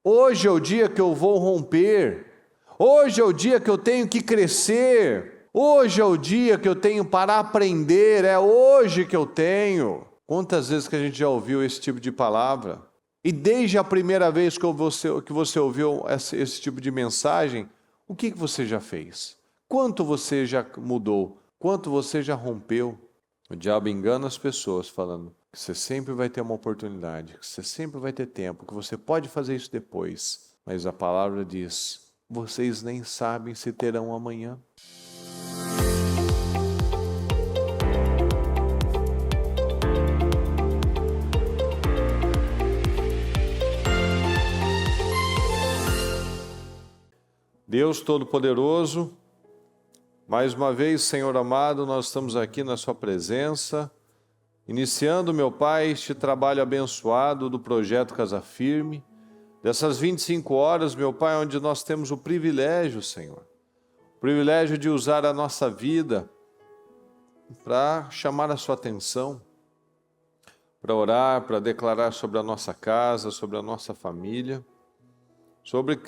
Hoje é o dia que eu vou romper. Hoje é o dia que eu tenho que crescer. Hoje é o dia que eu tenho para aprender. É hoje que eu tenho. Quantas vezes que a gente já ouviu esse tipo de palavra? E desde a primeira vez que você ouviu esse tipo de mensagem, o que você já fez? Quanto você já mudou? Quanto você já rompeu? O diabo engana as pessoas falando que você sempre vai ter uma oportunidade, que você sempre vai ter tempo, que você pode fazer isso depois. Mas a palavra diz, vocês nem sabem se terão amanhã. Deus Todo-Poderoso, mais uma vez, Senhor amado, nós estamos aqui na Sua presença, iniciando, meu Pai, este trabalho abençoado do Projeto Casa Firme, dessas 25 horas, meu Pai, onde nós temos o privilégio, Senhor, o privilégio de usar a nossa vida para chamar a Sua atenção, para orar, para declarar sobre a nossa casa, sobre a nossa família, sobre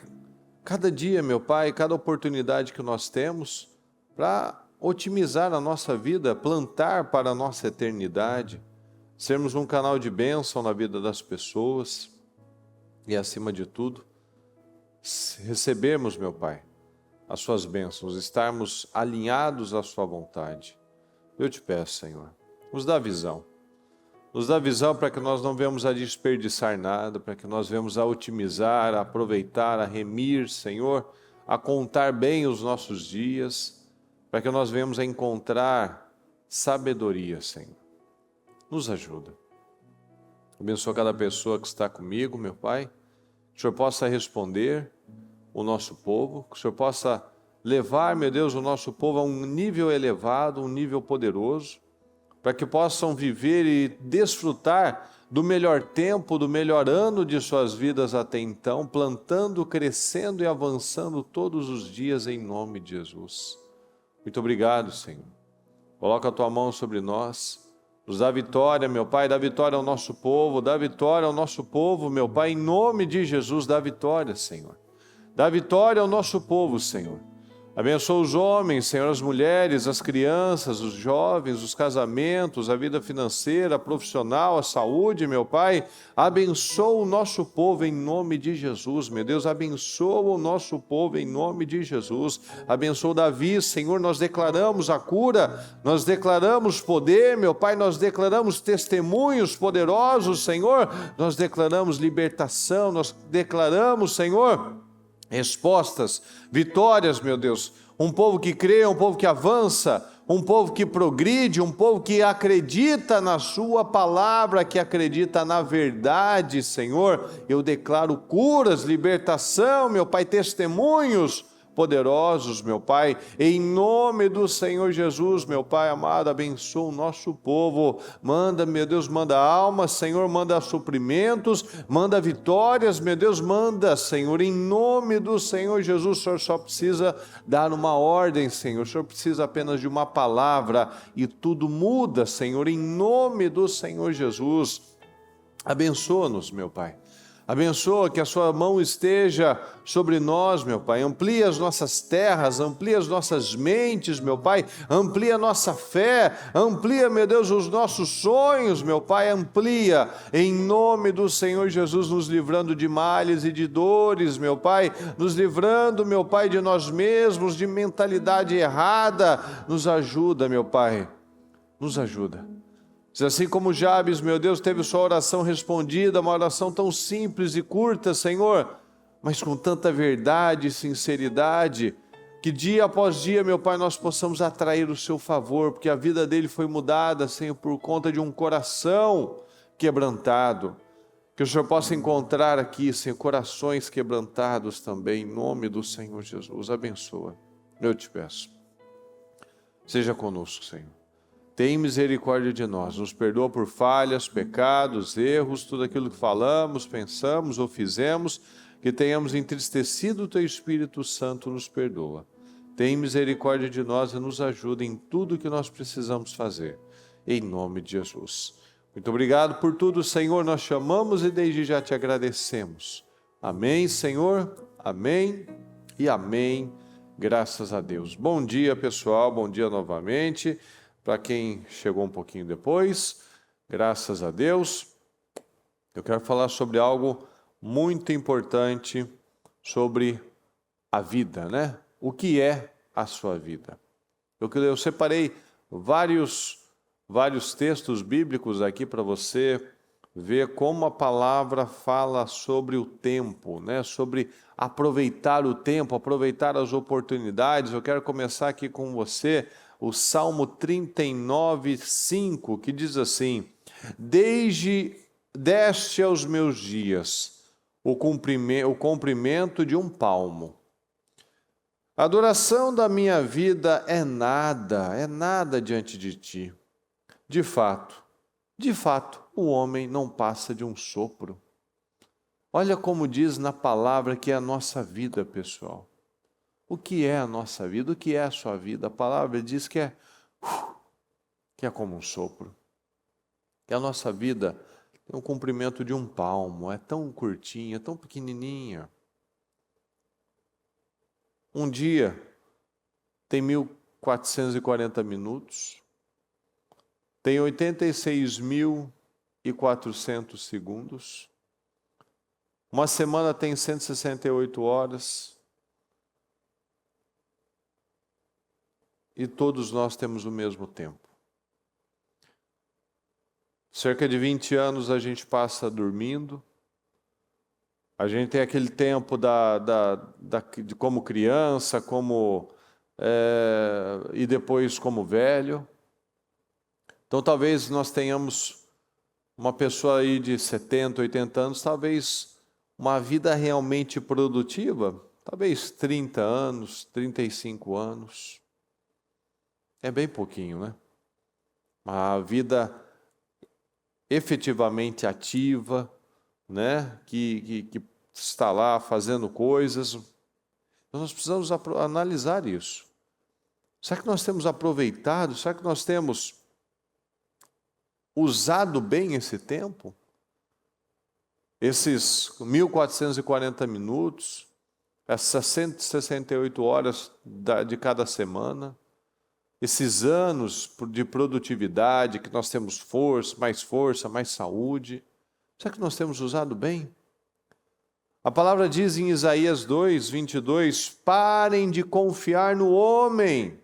cada dia, meu Pai, cada oportunidade que nós temos para otimizar a nossa vida, plantar para a nossa eternidade, sermos um canal de bênção na vida das pessoas e, acima de tudo, recebermos, meu Pai, as Suas bênçãos, estarmos alinhados à Sua vontade. Eu te peço, Senhor, nos dá visão. Nos dá visão para que nós não venhamos a desperdiçar nada, para que nós venhamos a otimizar, a aproveitar, a remir, Senhor, a contar bem os nossos dias, para que nós venhamos a encontrar sabedoria, Senhor. Nos ajuda. Abençoa cada pessoa que está comigo, meu Pai, que o Senhor possa responder o nosso povo, que o Senhor possa levar, meu Deus, o nosso povo a um nível elevado, um nível poderoso, para que possam viver e desfrutar do melhor tempo, do melhor ano de suas vidas até então, plantando, crescendo e avançando todos os dias em nome de Jesus. Muito obrigado, Senhor. Coloca a Tua mão sobre nós, nos dá vitória, meu Pai, dá vitória ao nosso povo, dá vitória ao nosso povo, meu Pai, em nome de Jesus, dá vitória, Senhor. Dá vitória ao nosso povo, Senhor. Abençoa os homens, Senhor, as mulheres, as crianças, os jovens, os casamentos, a vida financeira, a profissional, a saúde, meu Pai. Abençoa o nosso povo em nome de Jesus, meu Deus. Abençoa o nosso povo em nome de Jesus. Abençoa Davi, Senhor, nós declaramos a cura, nós declaramos poder, meu Pai, nós declaramos testemunhos poderosos, Senhor. Nós declaramos libertação, nós declaramos, Senhor, respostas, vitórias, meu Deus, um povo que crê, um povo que avança, um povo que progride, um povo que acredita na Sua palavra, que acredita na verdade, Senhor. Eu declaro curas, libertação, meu Pai, testemunhos poderosos, meu Pai, em nome do Senhor Jesus, meu Pai amado, abençoa o nosso povo, manda, meu Deus, manda almas, Senhor, manda suprimentos, manda vitórias, meu Deus, manda, Senhor, em nome do Senhor Jesus. O Senhor só precisa dar uma ordem, Senhor, o Senhor precisa apenas de uma palavra e tudo muda, Senhor, em nome do Senhor Jesus. Abençoa-nos, meu Pai. Abençoa, que a Sua mão esteja sobre nós, meu Pai. Amplia as nossas terras, amplia as nossas mentes, meu Pai. Amplia a nossa fé, amplia, meu Deus, os nossos sonhos, meu Pai. Amplia, em nome do Senhor Jesus, nos livrando de males e de dores, meu Pai. Nos livrando, meu Pai, de nós mesmos, de mentalidade errada. Nos ajuda, meu Pai. Nos ajuda. Assim como Jabes, meu Deus, teve sua oração respondida, uma oração tão simples e curta, Senhor, mas com tanta verdade e sinceridade, que dia após dia, meu Pai, nós possamos atrair o Seu favor, porque a vida dele foi mudada, Senhor, por conta de um coração quebrantado. Que o Senhor possa encontrar aqui, Senhor, corações quebrantados também, em nome do Senhor Jesus. Abençoa, eu te peço. Seja conosco, Senhor. Tem misericórdia de nós, nos perdoa por falhas, pecados, erros, tudo aquilo que falamos, pensamos ou fizemos, que tenhamos entristecido o Teu Espírito Santo, nos perdoa. Tem misericórdia de nós e nos ajuda em tudo que nós precisamos fazer, em nome de Jesus. Muito obrigado por tudo, Senhor, nós chamamos e desde já Te agradecemos. Amém, Senhor? Amém e amém. Graças a Deus. Bom dia, pessoal. Bom dia novamente. Para quem chegou um pouquinho depois, graças a Deus. Eu quero falar sobre algo muito importante, sobre a vida, né? O que é a sua vida? Eu separei vários textos bíblicos aqui para você ver como a palavra fala sobre o tempo, né? Sobre aproveitar o tempo, aproveitar as oportunidades. Eu quero começar aqui com você o Salmo 39, 5, que diz assim: deste aos meus dias o comprimento de um palmo. A duração da minha vida é nada diante de ti. De fato, o homem não passa de um sopro. Olha como diz na palavra que é a nossa vida, pessoal. O que é a nossa vida? O que é a sua vida? A palavra diz que é como um sopro. Que a nossa vida tem o comprimento de um palmo, é tão curtinha, tão pequenininha. Um dia tem 1440 minutos, tem 86.400 segundos, uma semana tem 168 horas, e todos nós temos o mesmo tempo. Cerca de 20 anos a gente passa dormindo, a gente tem aquele tempo de como criança, e depois como velho. Então talvez nós tenhamos uma pessoa aí de 70, 80 anos, talvez uma vida realmente produtiva, talvez 30 anos, 35 anos. É bem pouquinho, né? Uma vida efetivamente ativa, né? Que está lá fazendo coisas. Então nós precisamos analisar isso. Será que nós temos aproveitado? Será que nós temos usado bem esse tempo? Esses 1440 minutos, essas 168 horas de cada semana, esses anos de produtividade, que nós temos força, mais saúde. Será que nós temos usado bem? A palavra diz em Isaías 2, 22, parem de confiar no homem,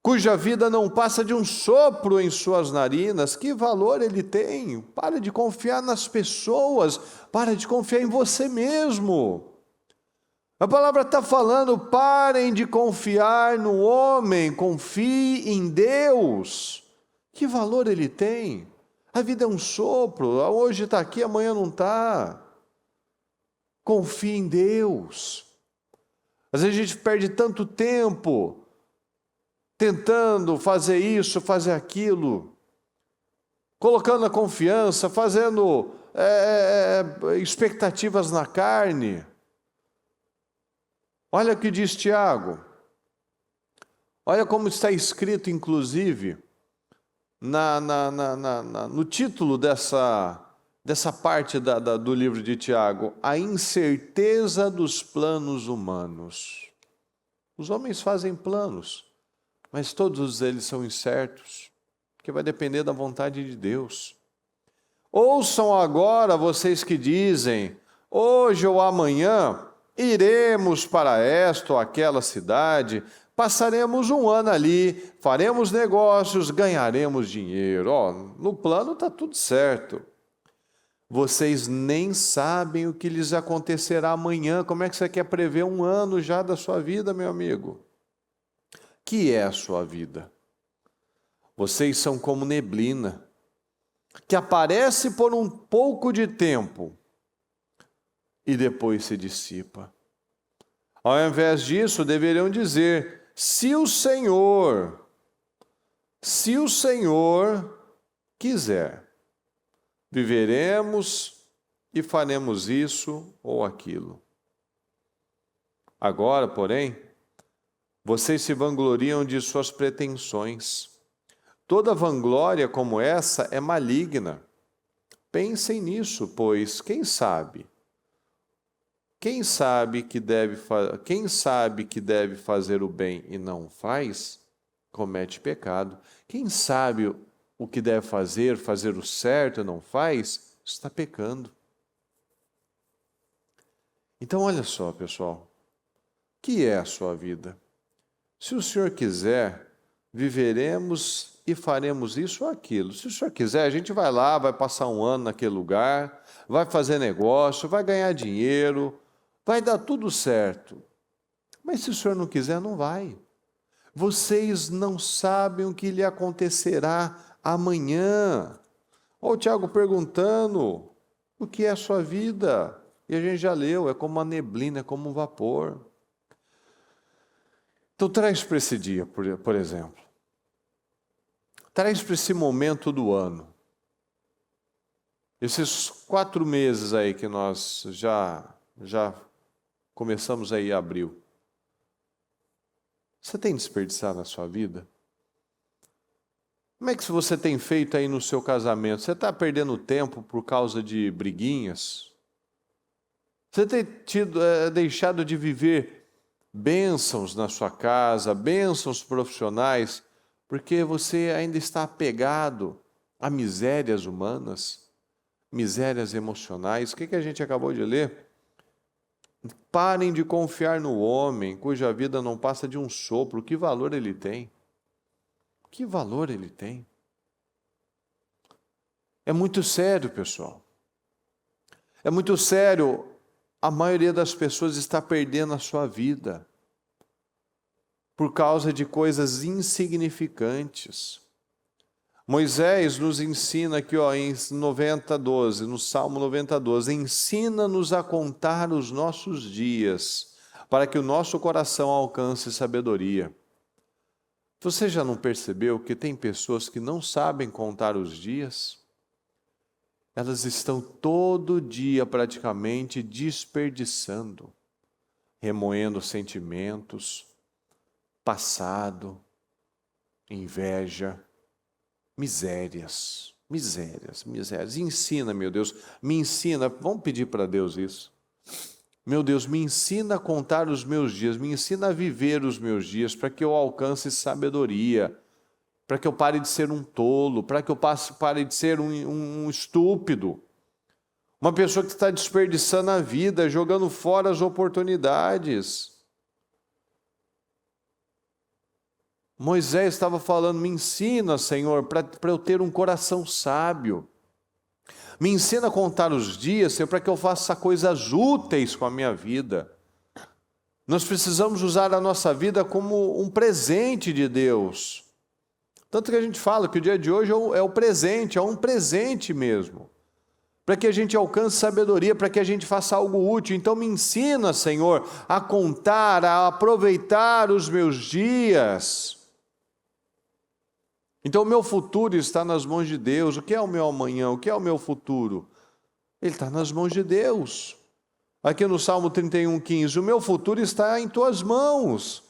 cuja vida não passa de um sopro em suas narinas. Que valor ele tem? Para de confiar nas pessoas, para de confiar em você mesmo. A palavra está falando, parem de confiar no homem, confie em Deus. Que valor ele tem? A vida é um sopro, hoje está aqui, amanhã não está. Confie em Deus. Às vezes a gente perde tanto tempo tentando fazer isso, fazer aquilo, colocando a confiança, fazendo expectativas na carne. Olha o que diz Tiago. Olha como está escrito, inclusive, no título dessa parte do livro de Tiago: a incerteza dos planos humanos. Os homens fazem planos, mas todos eles são incertos, porque vai depender da vontade de Deus. Ouçam agora vocês que dizem, hoje ou amanhã iremos para esta ou aquela cidade, passaremos um ano ali, faremos negócios, ganharemos dinheiro. No plano está tudo certo. Vocês nem sabem o que lhes acontecerá amanhã. Como é que você quer prever um ano já da sua vida, meu amigo? Que é a sua vida? Vocês são como neblina, que aparece por um pouco de tempo e depois se dissipa. Ao invés disso, deveriam dizer, se o Senhor quiser, viveremos e faremos isso ou aquilo. Agora, porém, vocês se vangloriam de suas pretensões. Toda vanglória como essa é maligna. Pensem nisso, pois, quem sabe, Quem sabe que deve fazer o bem e não faz, comete pecado. Quem sabe o que deve fazer, fazer o certo e não faz, está pecando. Então, olha só, pessoal, o que é a sua vida? Se o Senhor quiser, viveremos e faremos isso ou aquilo. Se o Senhor quiser, a gente vai lá, vai passar um ano naquele lugar, vai fazer negócio, vai ganhar dinheiro, vai dar tudo certo. Mas se o Senhor não quiser, não vai. Vocês não sabem o que lhe acontecerá amanhã. Olha o Tiago perguntando, o que é a sua vida? E a gente já leu, é como uma neblina, é como um vapor. Então traz para esse dia, por exemplo. Traz para esse momento do ano. Esses 4 meses aí que nós já começamos aí em abril. Você tem desperdiçado na sua vida? Como é que você tem feito aí no seu casamento? Você está perdendo tempo por causa de briguinhas? Você tem deixado de viver bênçãos na sua casa, bênçãos profissionais, porque você ainda está apegado a misérias humanas, misérias emocionais? O que a gente acabou de ler? Parem de confiar no homem, cuja vida não passa de um sopro. Que valor ele tem? Que valor ele tem? É muito sério, pessoal. É muito sério. A maioria das pessoas está perdendo a sua vida por causa de coisas insignificantes. Moisés nos ensina aqui em 90:12, no Salmo 90:12, ensina-nos a contar os nossos dias, para que o nosso coração alcance sabedoria. Você já não percebeu que tem pessoas que não sabem contar os dias? Elas estão todo dia praticamente desperdiçando, remoendo sentimentos, passado, inveja, misérias. Ensina, meu Deus, me ensina, vamos pedir para Deus isso. Meu Deus, me ensina a contar os meus dias, me ensina a viver os meus dias, para que eu alcance sabedoria, para que eu pare de ser um tolo, para que eu pare de ser um estúpido. Uma pessoa que está desperdiçando a vida, jogando fora as oportunidades. Moisés estava falando, me ensina, Senhor, para eu ter um coração sábio. Me ensina a contar os dias, Senhor, para que eu faça coisas úteis com a minha vida. Nós precisamos usar a nossa vida como um presente de Deus. Tanto que a gente fala que o dia de hoje é o presente, é um presente mesmo. Para que a gente alcance sabedoria, para que a gente faça algo útil. Então me ensina, Senhor, a contar, a aproveitar os meus dias. Então o meu futuro está nas mãos de Deus. O que é o meu amanhã? O que é o meu futuro? Ele está nas mãos de Deus. Aqui no Salmo 31:15, o meu futuro está em tuas mãos.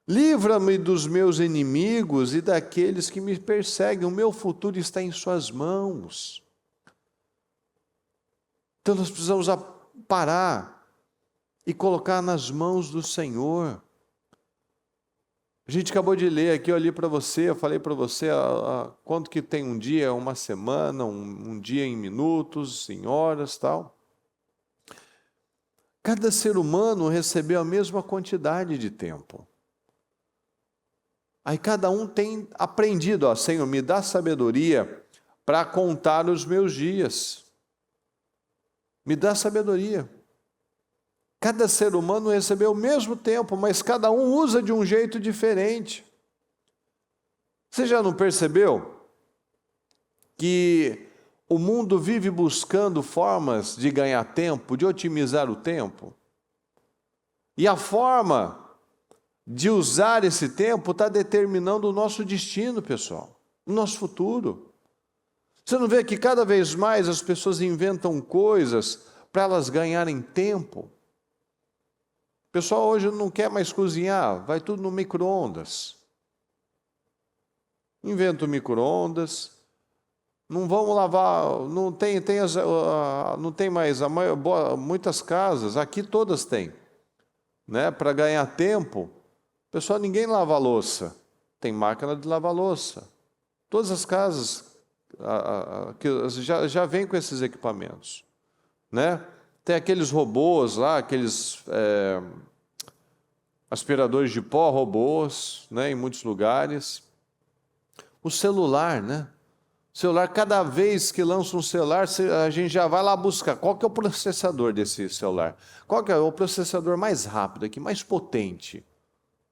Livra-me dos meus inimigos e daqueles que me perseguem. O meu futuro está em suas mãos. Então nós precisamos parar e colocar nas mãos do Senhor. A gente acabou de ler aqui, eu li para você, eu falei para você quanto que tem um dia, uma semana, um dia em minutos, em horas, tal. Cada ser humano recebeu a mesma quantidade de tempo. Aí cada um tem aprendido, Senhor, me dá sabedoria para contar os meus dias. Me dá sabedoria. Cada ser humano recebeu o mesmo tempo, mas cada um usa de um jeito diferente. Você já não percebeu que o mundo vive buscando formas de ganhar tempo, de otimizar o tempo? E a forma de usar esse tempo está determinando o nosso destino, pessoal, o nosso futuro. Você não vê que cada vez mais as pessoas inventam coisas para elas ganharem tempo? O pessoal hoje não quer mais cozinhar, vai tudo no micro-ondas. Inventa o micro-ondas, Não vamos lavar, não tem mais, muitas casas, aqui todas têm, né? Para ganhar tempo, pessoal, ninguém lava a louça, tem máquina de lavar louça. Todas as casas que já vêm com esses equipamentos, né? Tem aqueles robôs lá, aqueles aspiradores de pó, robôs, né? Em muitos lugares. O celular, né? Celular, cada vez que lança um celular, a gente já vai lá buscar qual que é o processador desse celular. Qual que é o processador mais rápido aqui, mais potente.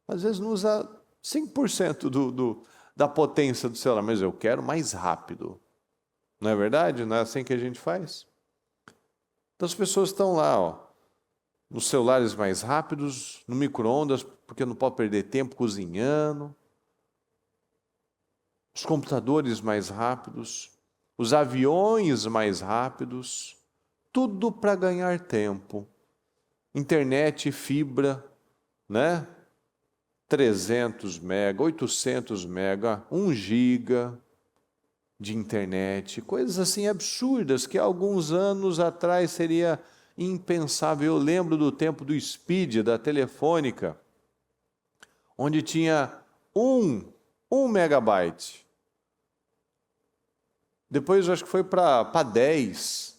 Às vezes não usa 5% da potência do celular, mas eu quero mais rápido. Não é verdade? Não é assim que a gente faz? Então as pessoas estão lá, ó, nos celulares mais rápidos, no micro-ondas, porque não pode perder tempo cozinhando. Os computadores mais rápidos, os aviões mais rápidos, tudo para ganhar tempo. Internet, fibra, né? 300 mega, 800 mega, 1 giga de internet, coisas assim absurdas que há alguns anos atrás seria impensável. Eu lembro do tempo do Speed, da Telefônica, onde tinha um megabyte. Depois eu acho que foi para 10.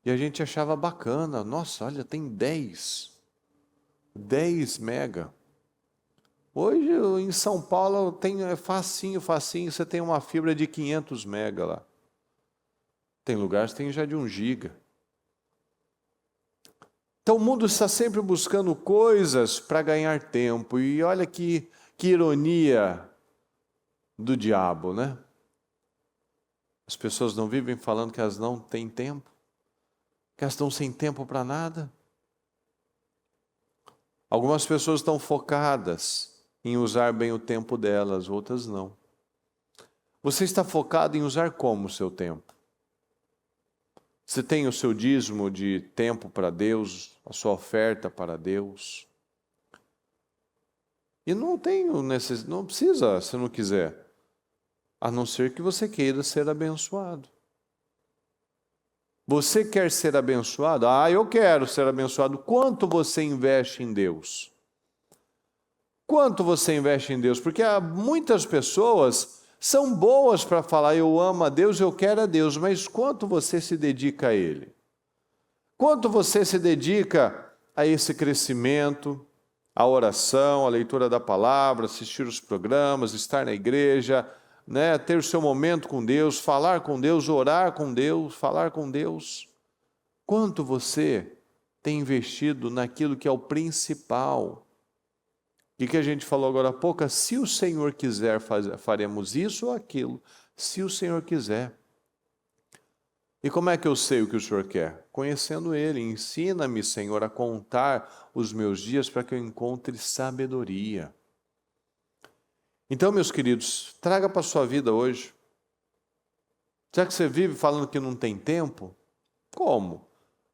E a gente achava bacana. Nossa, olha, tem 10 mega. Hoje em São Paulo é facinho, você tem uma fibra de 500 mega lá. Tem lugares que tem já de 1 giga. Então o mundo está sempre buscando coisas para ganhar tempo. E olha que ironia do diabo, né? As pessoas não vivem falando que elas não têm tempo, que elas estão sem tempo para nada. Algumas pessoas estão focadas em usar bem o tempo delas, outras não. Você está focado em usar como o seu tempo? Você tem o seu dízimo de tempo para Deus, a sua oferta para Deus? E não precisa, se não quiser, a não ser que você queira ser abençoado. Você quer ser abençoado? Eu quero ser abençoado. Quanto você investe em Deus? Quanto você investe em Deus? Porque muitas pessoas são boas para falar, eu amo a Deus, eu quero a Deus, mas quanto você se dedica a Ele? Quanto você se dedica a esse crescimento, à oração, à leitura da palavra, assistir os programas, estar na igreja, né, ter o seu momento com Deus, falar com Deus, orar com Deus, falar com Deus? Quanto você tem investido naquilo que é o principal? E que a gente falou agora há pouco, se o Senhor quiser, faremos isso ou aquilo, se o Senhor quiser. E como é que eu sei o que o Senhor quer? Conhecendo Ele. Ensina-me, Senhor, a contar os meus dias para que eu encontre sabedoria. Então, meus queridos, traga para a sua vida hoje. Será que você vive falando que não tem tempo? Como?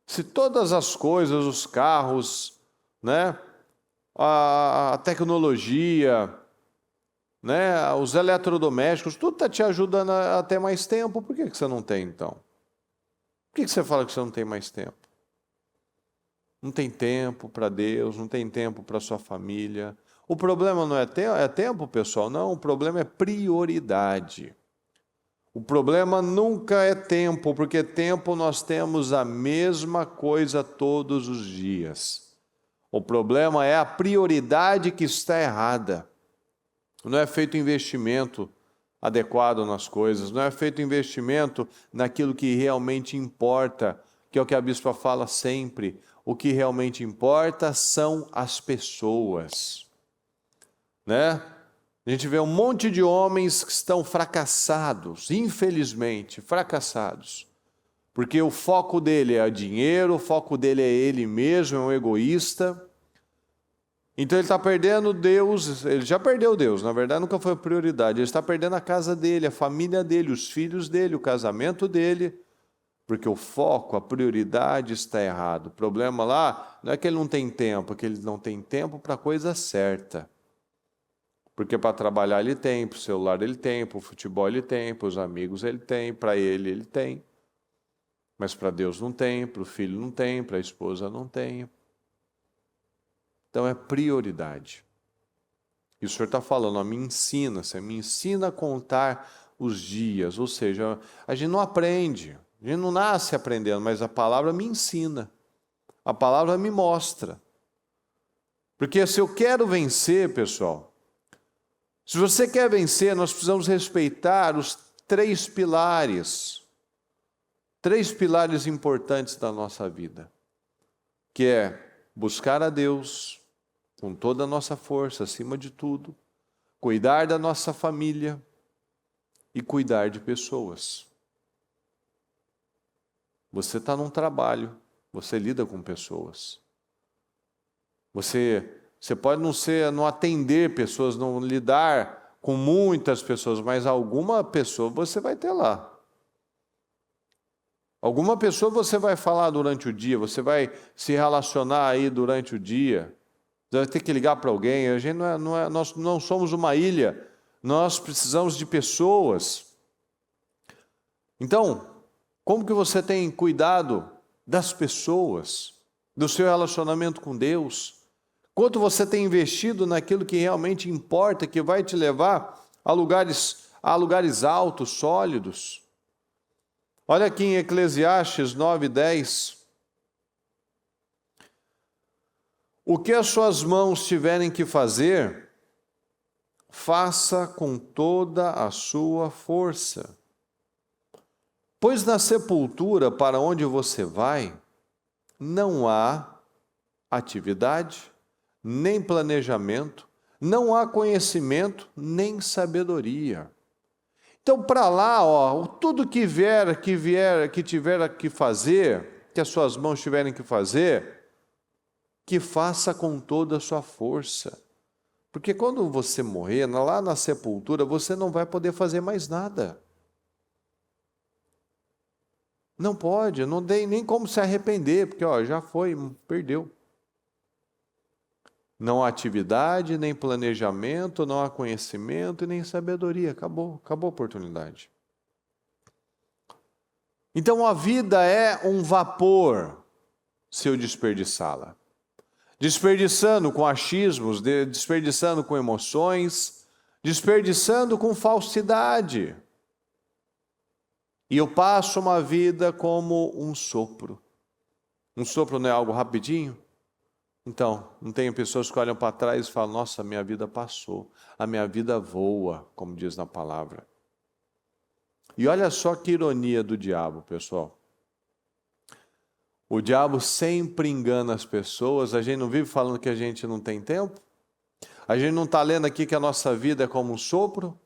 Se todas as coisas, os carros, né, a tecnologia, né, os eletrodomésticos, tudo está te ajudando a ter mais tempo, por que você não tem então? Por que você fala que você não tem mais tempo? Não tem tempo para Deus, não tem tempo para sua família. O problema não é tempo, pessoal, não, o problema é prioridade. O problema nunca é tempo, porque tempo nós temos a mesma coisa todos os dias. O problema é a prioridade que está errada. Não é feito investimento adequado nas coisas, não é feito investimento naquilo que realmente importa, que é o que a bispa fala sempre. O que realmente importa são as pessoas, né? A gente vê um monte de homens que estão fracassados, infelizmente, fracassados. Porque o foco dele é dinheiro, o foco dele é ele mesmo, é um egoísta. Então ele está perdendo Deus, ele já perdeu Deus, na verdade nunca foi prioridade. Ele está perdendo a casa dele, a família dele, os filhos dele, o casamento dele. Porque o foco, a prioridade está errado. O problema lá não é que ele não tem tempo, é que ele não tem tempo para a coisa certa. O Porque para trabalhar ele tem, para o celular ele tem, para o futebol ele tem, para os amigos ele tem, para ele tem. Mas para Deus não tem, para o filho não tem, para a esposa não tem. Então é prioridade. E o Senhor está falando, ó, me ensina, você me ensina a contar os dias. Ou seja, a gente não aprende, a gente não nasce aprendendo, mas a palavra me ensina. A palavra me mostra. Porque se eu quero vencer, pessoal, se você quer vencer, nós precisamos respeitar os três pilares importantes da nossa vida, que é buscar a Deus com toda a nossa força, acima de tudo, cuidar da nossa família e cuidar de pessoas. Você está num trabalho, você lida com pessoas. Você pode não atender pessoas, não lidar com muitas pessoas, mas alguma pessoa você vai ter lá. Alguma pessoa você vai falar durante o dia, você vai se relacionar aí durante o dia. Você vai ter que ligar para alguém. A gente nós não somos uma ilha, nós precisamos de pessoas. Então, como que você tem cuidado das pessoas, do seu relacionamento com Deus? Quanto você tem investido naquilo que realmente importa, que vai te levar a lugares altos, sólidos? Olha aqui em Eclesiastes 9:10. O que as suas mãos tiverem que fazer, faça com toda a sua força. Pois na sepultura para onde você vai, não há atividade, nem planejamento, não há conhecimento, nem sabedoria. Então, para lá, ó, tudo que tiver que fazer, que as suas mãos tiverem que fazer, que faça com toda a sua força. Porque quando você morrer, lá na sepultura, você não vai poder fazer mais nada. Não pode, não tem nem como se arrepender, porque ó, já foi, perdeu. Não há atividade, nem planejamento, não há conhecimento e nem sabedoria. Acabou a oportunidade. Então a vida é um vapor se eu desperdiçá-la. Desperdiçando com achismos, desperdiçando com emoções, desperdiçando com falsidade. E eu passo uma vida como um sopro. Um sopro não é algo rapidinho? Então, não tem pessoas que olham para trás e falam, nossa, a minha vida passou, a minha vida voa, como diz na palavra. E olha só que ironia do diabo, pessoal. O diabo sempre engana as pessoas, a gente não vive falando que a gente não tem tempo? A gente não está lendo aqui que a nossa vida é como um sopro?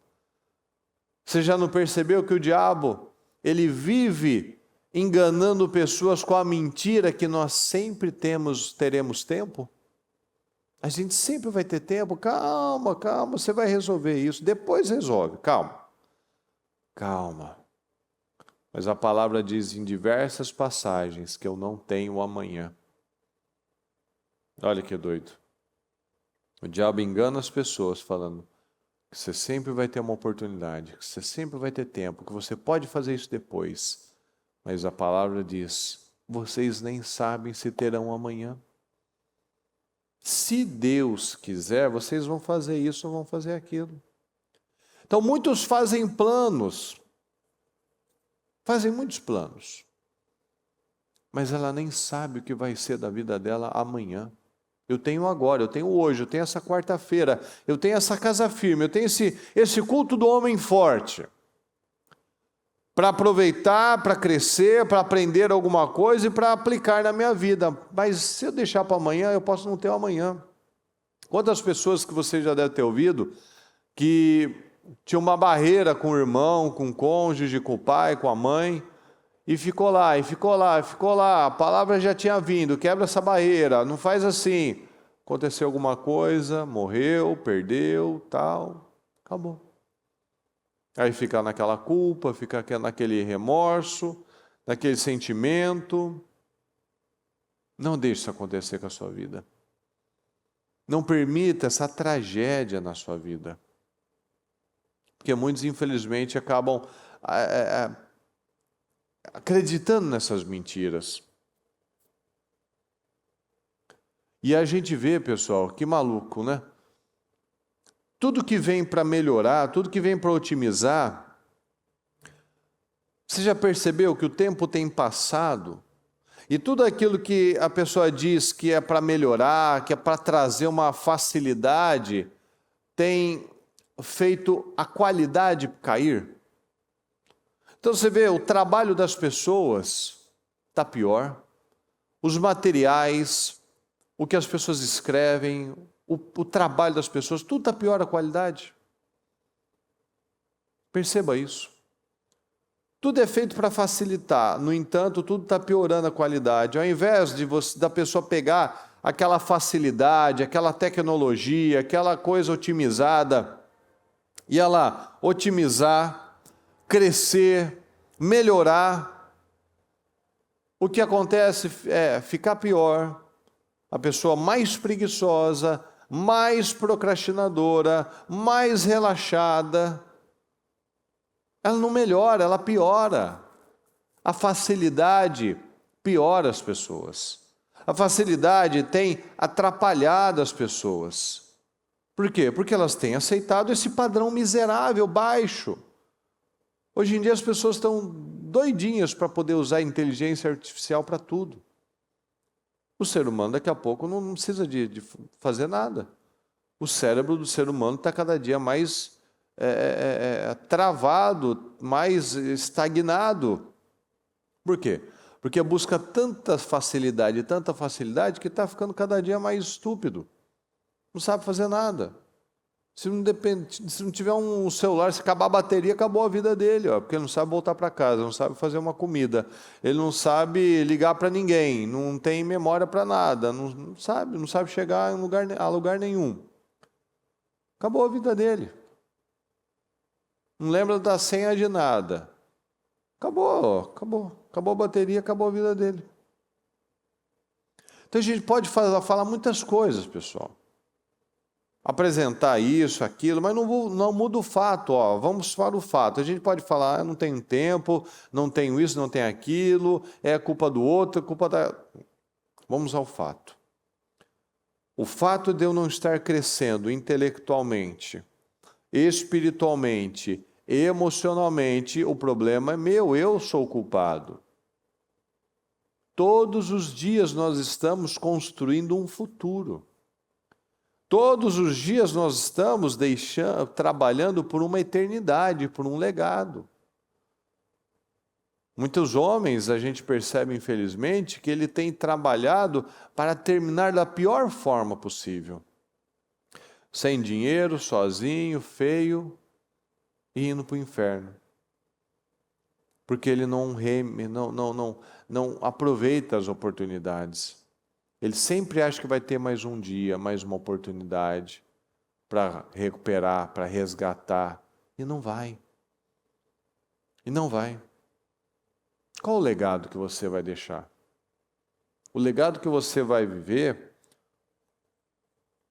Você já não percebeu que o diabo, ele vive enganando pessoas com a mentira que nós sempre teremos tempo? A gente sempre vai ter tempo. Calma, você vai resolver isso. Depois resolve, calma. Mas a palavra diz em diversas passagens que eu não tenho amanhã. Olha que doido. O diabo engana as pessoas falando que você sempre vai ter uma oportunidade, que você sempre vai ter tempo, que você pode fazer isso depois. Mas a palavra diz, vocês nem sabem se terão amanhã. Se Deus quiser, vocês vão fazer isso ou vão fazer aquilo. Então muitos fazem planos, fazem muitos planos, mas ela nem sabe o que vai ser da vida dela amanhã. Eu tenho agora, eu tenho hoje, eu tenho essa quarta-feira, eu tenho essa casa firme, eu tenho esse culto do homem forte. Para aproveitar, para crescer, para aprender alguma coisa e para aplicar na minha vida. Mas se eu deixar para amanhã, eu posso não ter o amanhã. Quantas pessoas que você já deve ter ouvido que tinha uma barreira com o irmão, com o cônjuge, com o pai, com a mãe, e ficou lá, a palavra já tinha vindo, quebra essa barreira, não faz assim. Aconteceu alguma coisa, morreu, perdeu, tal, acabou. Aí fica naquela culpa, fica naquele remorso, naquele sentimento. Não deixe isso acontecer com a sua vida. Não permita essa tragédia na sua vida. Porque muitos, infelizmente, acabam acreditando nessas mentiras. E a gente vê, pessoal, que maluco, né? Tudo que vem para melhorar, tudo que vem para otimizar, você já percebeu que o tempo tem passado e tudo aquilo que a pessoa diz que é para melhorar, que é para trazer uma facilidade, tem feito a qualidade cair? Então você vê, o trabalho das pessoas está pior, os materiais, o que as pessoas escrevem, o trabalho das pessoas, tudo está pior a qualidade. Perceba isso. Tudo é feito para facilitar, no entanto, tudo está piorando a qualidade. Ao invés da pessoa pegar aquela facilidade, aquela tecnologia, aquela coisa otimizada, e ela otimizar, crescer, melhorar, o que acontece é ficar pior, a pessoa mais preguiçosa, mais procrastinadora, mais relaxada, ela não melhora, ela piora. A facilidade piora as pessoas. A facilidade tem atrapalhado as pessoas. Por quê? Porque elas têm aceitado esse padrão miserável, baixo. Hoje em dia as pessoas estão doidinhas para poder usar a inteligência artificial para tudo. O ser humano daqui a pouco não precisa de fazer nada. O cérebro do ser humano está cada dia mais travado, mais estagnado. Por quê? Porque busca tanta facilidade que está ficando cada dia mais estúpido. Não sabe fazer nada. Se não tiver um celular, se acabar a bateria, acabou a vida dele, porque ele não sabe voltar para casa, não sabe fazer uma comida, ele não sabe ligar para ninguém, não tem memória para nada, não sabe chegar a lugar nenhum. Acabou a vida dele. Não lembra da senha de nada. Acabou a bateria, acabou a vida dele. Então a gente pode falar muitas coisas, pessoal. Apresentar isso, aquilo, mas não muda o fato. Vamos para o fato. A gente pode falar, não tenho tempo, não tenho isso, não tenho aquilo, é culpa do outro, é culpa da... Vamos ao fato. O fato de eu não estar crescendo intelectualmente, espiritualmente, emocionalmente, o problema é meu, eu sou o culpado. Todos os dias nós estamos construindo um futuro. Todos os dias nós estamos trabalhando por uma eternidade, por um legado. Muitos homens, a gente percebe, infelizmente, que ele tem trabalhado para terminar da pior forma possível. Sem dinheiro, sozinho, feio, e indo para o inferno. Porque ele não aproveita as oportunidades. Ele sempre acha que vai ter mais um dia, mais uma oportunidade para recuperar, para resgatar. E não vai. E não vai. Qual o legado que você vai deixar? O legado que você vai viver,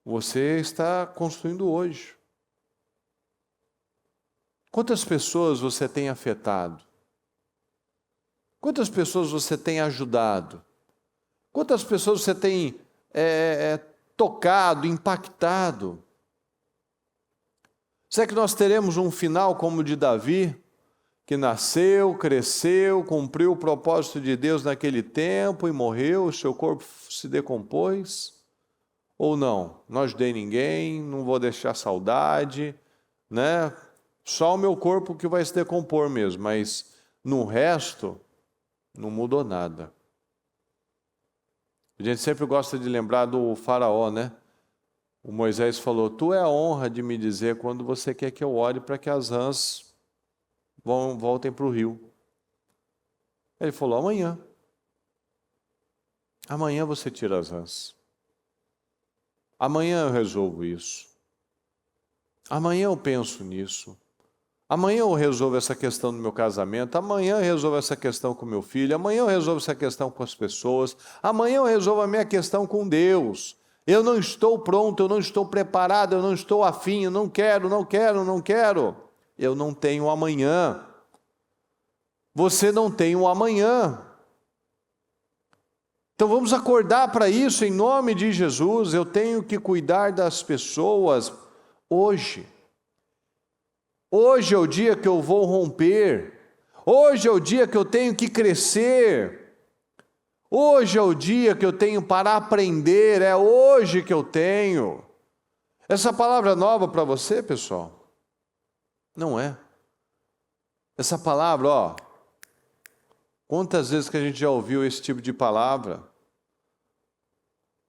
você está construindo hoje. Quantas pessoas você tem afetado? Quantas pessoas você tem ajudado? Quantas pessoas você tem tocado, impactado? Será que nós teremos um final como o de Davi, que nasceu, cresceu, cumpriu o propósito de Deus naquele tempo e morreu, o seu corpo se decompôs? Ou não? Não ajudei ninguém, não vou deixar saudade, né? Só o meu corpo que vai se decompor mesmo, mas no resto não mudou nada. A gente sempre gosta de lembrar do faraó, né? O Moisés falou, tu é a honra de me dizer quando você quer que eu ore para que as rãs voltem para o rio. Ele falou, amanhã. Amanhã você tira as rãs. Amanhã eu resolvo isso. Amanhã eu penso nisso. Amanhã eu resolvo essa questão do meu casamento, amanhã eu resolvo essa questão com meu filho, amanhã eu resolvo essa questão com as pessoas, amanhã eu resolvo a minha questão com Deus. Eu não estou pronto, eu não estou preparado, eu não estou afim, eu não quero. Eu não tenho amanhã. Você não tem um amanhã. Então vamos acordar para isso em nome de Jesus. Eu tenho que cuidar das pessoas hoje. Hoje é o dia que eu vou romper. Hoje é o dia que eu tenho que crescer. Hoje é o dia que eu tenho para aprender, é hoje que eu tenho. Essa palavra nova para você, pessoal? Não é. Essa palavra, quantas vezes que a gente já ouviu esse tipo de palavra?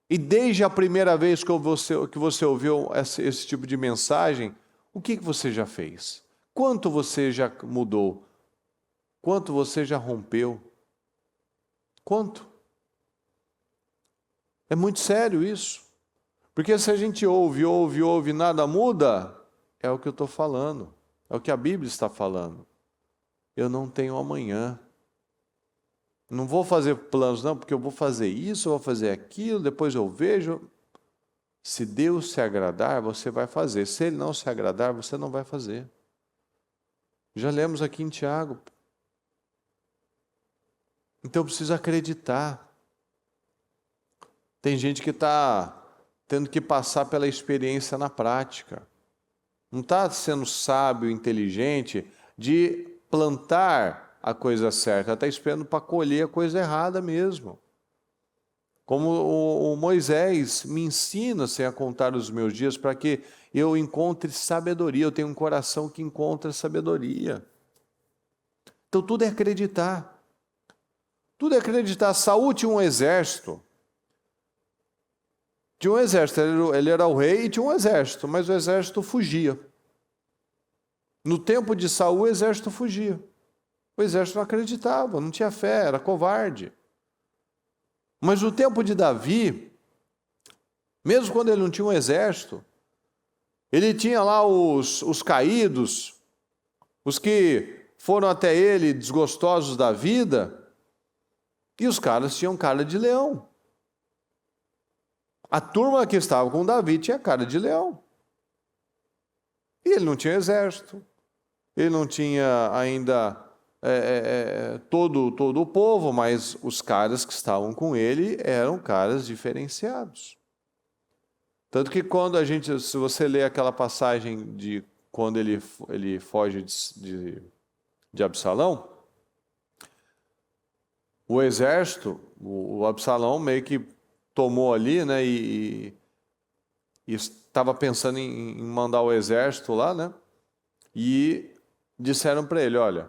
E desde a primeira vez que você ouviu esse tipo de mensagem, o que você já fez? Quanto você já mudou? Quanto você já rompeu? Quanto? É muito sério isso. Porque se a gente ouve, nada muda, é o que eu estou falando. É o que a Bíblia está falando. Eu não tenho amanhã. Não vou fazer planos, não, porque eu vou fazer isso, eu vou fazer aquilo, depois eu vejo. Se Deus se agradar, você vai fazer. Se Ele não se agradar, você não vai fazer. Já lemos aqui em Tiago. Então eu preciso acreditar. Tem gente que está tendo que passar pela experiência na prática. Não está sendo sábio, inteligente de plantar a coisa certa. Está esperando para colher a coisa errada mesmo. Como o Moisés me ensina a contar os meus dias para que eu encontre sabedoria. Eu tenho um coração que encontra sabedoria. Então tudo é acreditar. Tudo é acreditar. Saúl tinha um exército. Tinha um exército, ele era o rei e tinha um exército, mas o exército fugia. No tempo de Saul, o exército fugia. O exército não acreditava, não tinha fé, era covarde. Mas no tempo de Davi, mesmo quando ele não tinha um exército, ele tinha lá os caídos, os que foram até ele desgostosos da vida, e os caras tinham cara de leão. A turma que estava com Davi tinha cara de leão. E ele não tinha exército. Ele não tinha ainda todo o povo, mas os caras que estavam com ele eram caras diferenciados. Tanto que quando se você lê aquela passagem de quando ele foge de Absalão, o exército, o Absalão meio que tomou ali, né, e estava pensando em mandar o exército lá, né, e disseram para ele, olha,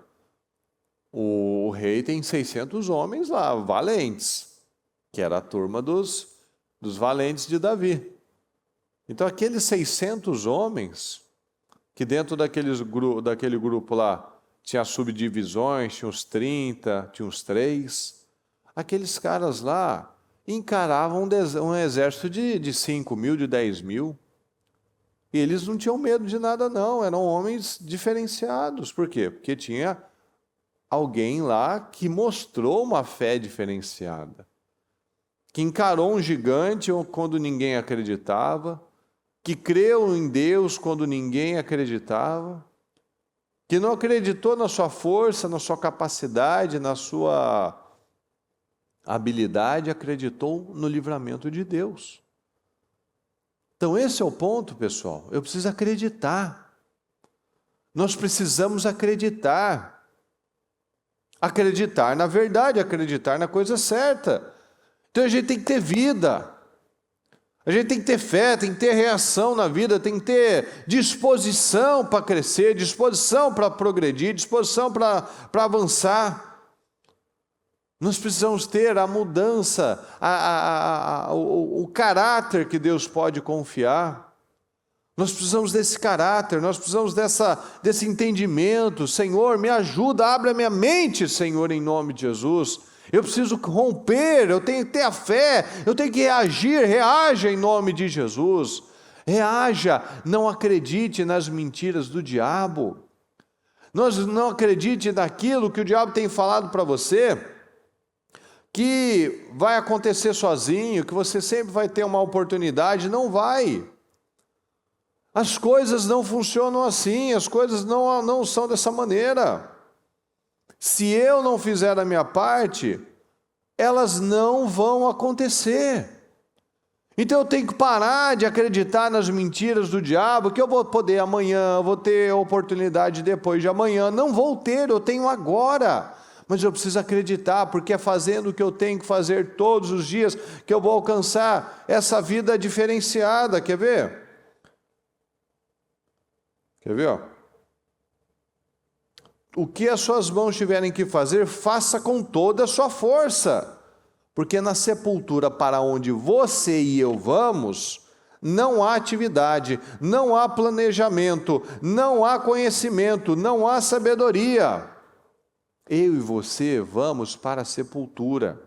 o rei tem 600 homens lá, valentes, que era a turma dos valentes de Davi. Então aqueles 600 homens, que dentro daquele grupo lá, tinha subdivisões, tinha uns 30, tinha uns 3, aqueles caras lá encaravam um exército de 5 mil, de 10 mil. E eles não tinham medo de nada, não. Eram homens diferenciados. Por quê? Porque tinha alguém lá que mostrou uma fé diferenciada. Que encarou um gigante quando ninguém acreditava. Que creu em Deus quando ninguém acreditava. Que não acreditou na sua força, na sua capacidade, na sua habilidade, acreditou no livramento de Deus. Então esse é o ponto, pessoal. Eu preciso acreditar. Nós precisamos acreditar. Acreditar na verdade, acreditar na coisa certa. Então a gente tem que ter vida. A gente tem que ter fé, tem que ter reação na vida, tem que ter disposição para crescer, disposição para progredir, disposição para avançar. Nós precisamos ter a mudança, o caráter que Deus pode confiar. Nós precisamos desse caráter, nós precisamos desse entendimento. Senhor, me ajuda, abre a minha mente, Senhor, em nome de Jesus. Eu preciso romper, eu tenho que ter a fé, eu tenho que reagir, reaja em nome de Jesus. Reaja, não acredite nas mentiras do diabo. Não acredite naquilo que o diabo tem falado para você, que vai acontecer sozinho, que você sempre vai ter uma oportunidade. Não vai. As coisas não funcionam assim, as coisas não são dessa maneira. Se eu não fizer a minha parte, elas não vão acontecer. Então eu tenho que parar de acreditar nas mentiras do diabo, que eu vou poder amanhã, vou ter oportunidade depois de amanhã. Não vou ter, eu tenho agora. Mas eu preciso acreditar, porque é fazendo o que eu tenho que fazer todos os dias que eu vou alcançar essa vida diferenciada. Quer ver? Quer ver? Ó? O que as suas mãos tiverem que fazer, faça com toda a sua força. Porque na sepultura para onde você e eu vamos, não há atividade, não há planejamento, não há conhecimento, não há sabedoria. Eu e você vamos para a sepultura.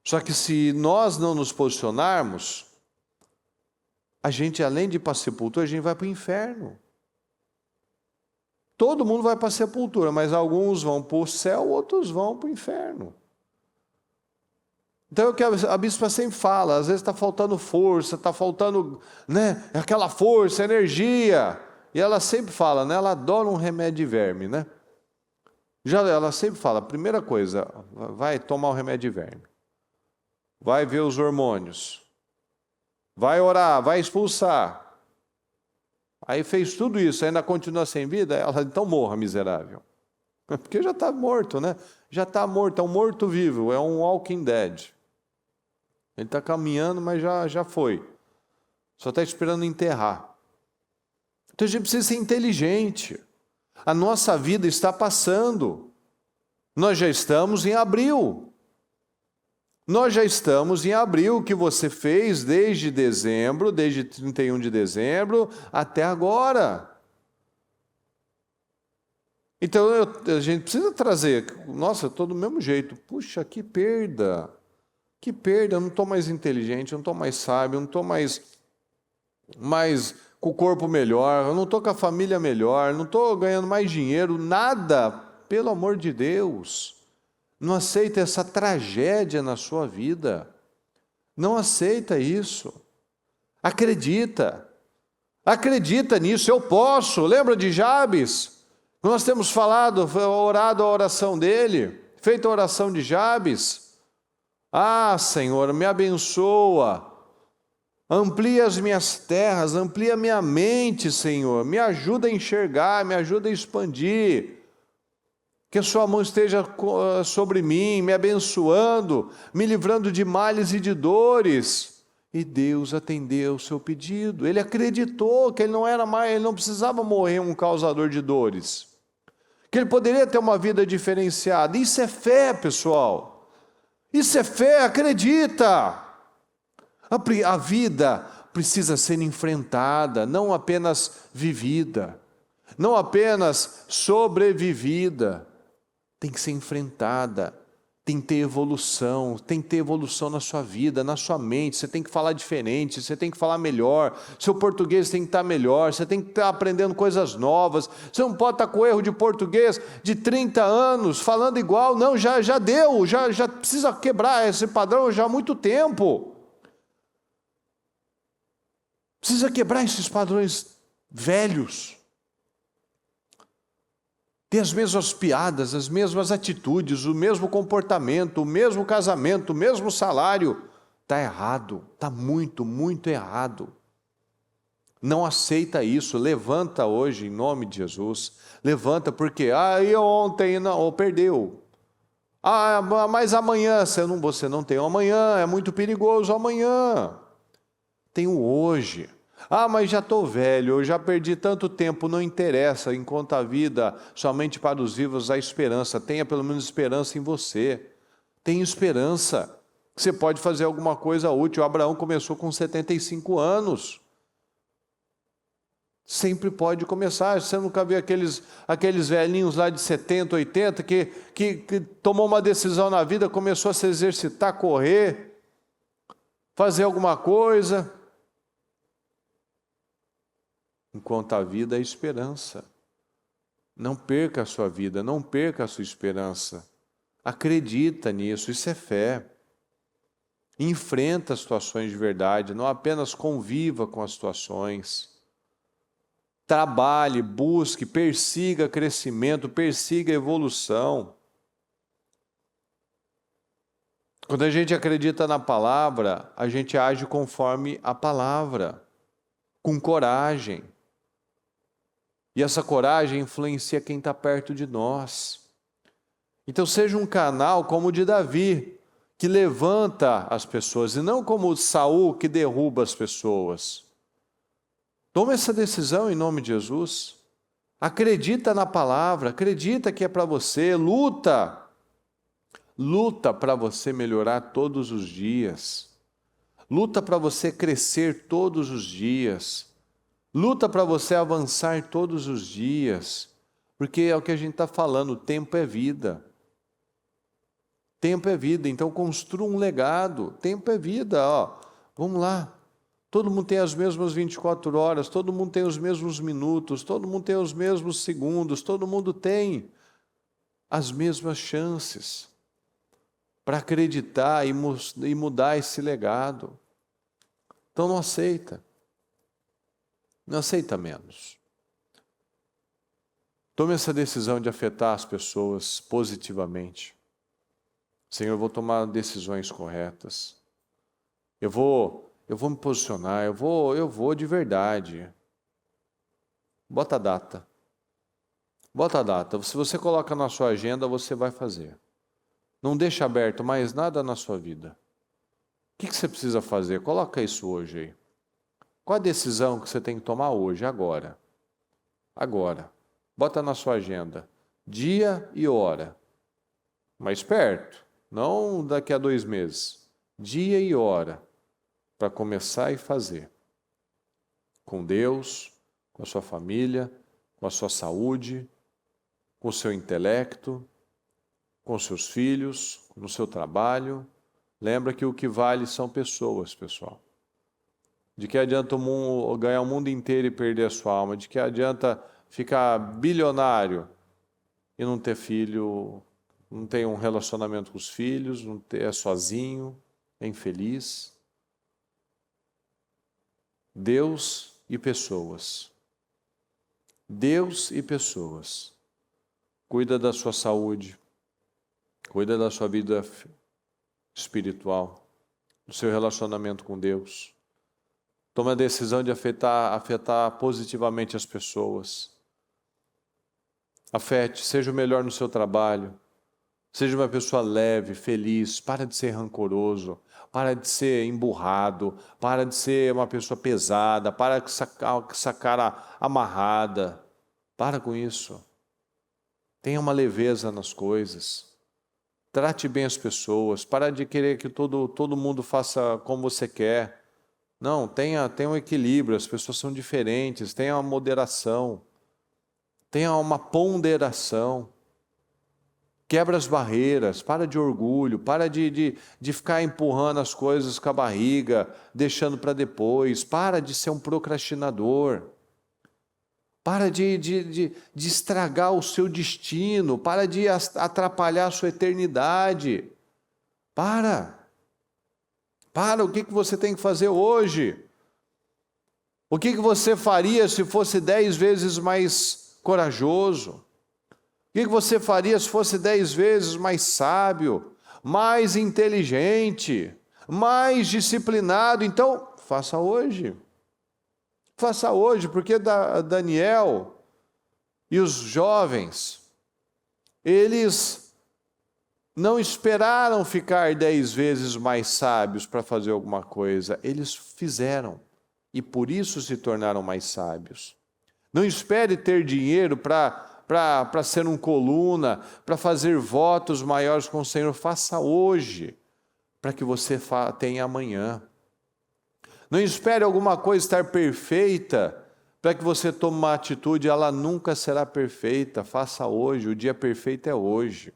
Só que se nós não nos posicionarmos, a gente, além de ir para a sepultura, a gente vai para o inferno. Todo mundo vai para a sepultura, mas alguns vão para o céu, outros vão para o inferno. Então é o que a bispa sempre fala, às vezes está faltando força, está faltando, né, aquela força, energia. E ela sempre fala, né, ela adora um remédio de verme, né? Ela sempre fala, primeira coisa, vai tomar o remédio de verme. Vai ver os hormônios. Vai orar, vai expulsar. Aí fez tudo isso, ainda continua sem vida, ela então morra, miserável. Porque já está morto, né? Já está morto, é um morto-vivo, é um walking dead. Ele está caminhando, mas já foi. Só está esperando enterrar. Então a gente precisa ser inteligente. A nossa vida está passando. Nós já estamos em abril. Nós já estamos em abril, o que você fez desde dezembro, desde 31 de dezembro até agora. Então a gente precisa trazer, nossa, eu estou do mesmo jeito. Puxa, que perda. Que perda, eu não estou mais inteligente, eu não estou mais sábio, eu não estou mais com o corpo melhor, eu não estou com a família melhor, não estou ganhando mais dinheiro, nada, pelo amor de Deus. Não aceita essa tragédia na sua vida. Não aceita isso. Acredita. Acredita nisso, eu posso. Lembra de Jabes? Nós temos falado, orado a oração dele, feito a oração de Jabes. Ah, Senhor, me abençoa, amplia as minhas terras, amplia a minha mente, Senhor, me ajuda a enxergar, me ajuda a expandir, que a sua mão esteja sobre mim, me abençoando, me livrando de males e de dores. E Deus atendeu o seu pedido, ele acreditou que ele não era mais, ele não precisava morrer um causador de dores, que ele poderia ter uma vida diferenciada. Isso é fé, pessoal. Isso é fé, acredita. A vida precisa ser enfrentada, não apenas vivida, não apenas sobrevivida. Tem que ser enfrentada, tem que ter evolução na sua vida, na sua mente. Você tem que falar diferente, você tem que falar melhor, seu português tem que estar melhor, você tem que estar aprendendo coisas novas. Você não pode estar com erro de português de 30 anos, falando igual. Não, já deu, já precisa quebrar esse padrão já há muito tempo. Precisa quebrar esses padrões velhos. Tem as mesmas piadas, as mesmas atitudes, o mesmo comportamento, o mesmo casamento, o mesmo salário. Está errado, está muito, muito errado. Não aceita isso, levanta hoje em nome de Jesus. Levanta porque, e ontem não, perdeu. Mas amanhã, você não tem o amanhã, é muito perigoso amanhã. Tem o hoje. Mas já estou velho, eu já perdi tanto tempo, não interessa, enquanto a vida, somente para os vivos há esperança. Tenha pelo menos esperança em você. Tenha esperança. Você pode fazer alguma coisa útil. Abraão começou com 75 anos. Sempre pode começar. Você nunca viu aqueles velhinhos lá de 70, 80, que tomou uma decisão na vida, começou a se exercitar, correr, fazer alguma coisa. Enquanto a vida é esperança. Não perca a sua vida, não perca a sua esperança. Acredita nisso, isso é fé. Enfrenta as situações de verdade, não apenas conviva com as situações. Trabalhe, busque, persiga crescimento, persiga evolução. Quando a gente acredita na palavra, a gente age conforme a palavra, com coragem. E essa coragem influencia quem está perto de nós. Então seja um canal como o de Davi, que levanta as pessoas, e não como Saul, que derruba as pessoas. Toma essa decisão em nome de Jesus. Acredita na palavra, acredita que é para você, luta. Luta para você melhorar todos os dias. Luta para você crescer todos os dias. Luta para você avançar todos os dias. Porque é o que a gente está falando, o tempo é vida. Tempo é vida, então construa um legado. Tempo é vida, ó. Vamos lá. Todo mundo tem as mesmas 24 horas, todo mundo tem os mesmos minutos, todo mundo tem os mesmos segundos, todo mundo tem as mesmas chances para acreditar e mudar esse legado. Então não aceita. Não aceita menos. Tome essa decisão de afetar as pessoas positivamente. Senhor, eu vou tomar decisões corretas. Eu vou me posicionar, eu vou de verdade. Bota a data. Bota a data. Se você coloca na sua agenda, você vai fazer. Não deixa aberto mais nada na sua vida. O que você precisa fazer? Coloca isso hoje aí. Qual a decisão que você tem que tomar hoje, agora? Agora. Bota na sua agenda. Dia e hora. Mais perto. Não daqui a 2 meses. Dia e hora para começar e fazer. Com Deus, com a sua família, com a sua saúde, com o seu intelecto, com os seus filhos, no seu trabalho. Lembra que o que vale são pessoas, pessoal. De que adianta ganhar o mundo inteiro e perder a sua alma? De que adianta ficar bilionário e não ter filho, não ter um relacionamento com os filhos, é sozinho, é infeliz? Deus e pessoas. Deus e pessoas. Cuida da sua saúde, cuida da sua vida espiritual, do seu relacionamento com Deus. Toma a decisão de afetar positivamente as pessoas. Afete, seja o melhor no seu trabalho. Seja uma pessoa leve, feliz, para de ser rancoroso, para de ser emburrado, para de ser uma pessoa pesada, para com essa cara amarrada. Para com isso. Tenha uma leveza nas coisas. Trate bem as pessoas. Para de querer que todo mundo faça como você quer. Não, tenha um equilíbrio. As pessoas são diferentes. Tenha uma moderação. Tenha uma ponderação. Quebra as barreiras, para de orgulho, para de ficar empurrando as coisas com a barriga, deixando para depois, para de ser um procrastinador, para de estragar o seu destino, para de atrapalhar a sua eternidade. Para, o que você tem que fazer hoje? O que você faria se fosse 10 vezes mais corajoso? O que você faria se fosse 10 vezes mais sábio, mais inteligente, mais disciplinado? Então, faça hoje. Faça hoje, porque Daniel e os jovens, eles não esperaram ficar 10 vezes mais sábios para fazer alguma coisa. Eles fizeram e por isso se tornaram mais sábios. Não espere ter dinheiro para ser um coluna, para fazer votos maiores com o Senhor. Faça hoje, para que você tenha amanhã. Não espere alguma coisa estar perfeita, para que você tome uma atitude, ela nunca será perfeita. Faça hoje, o dia perfeito é hoje.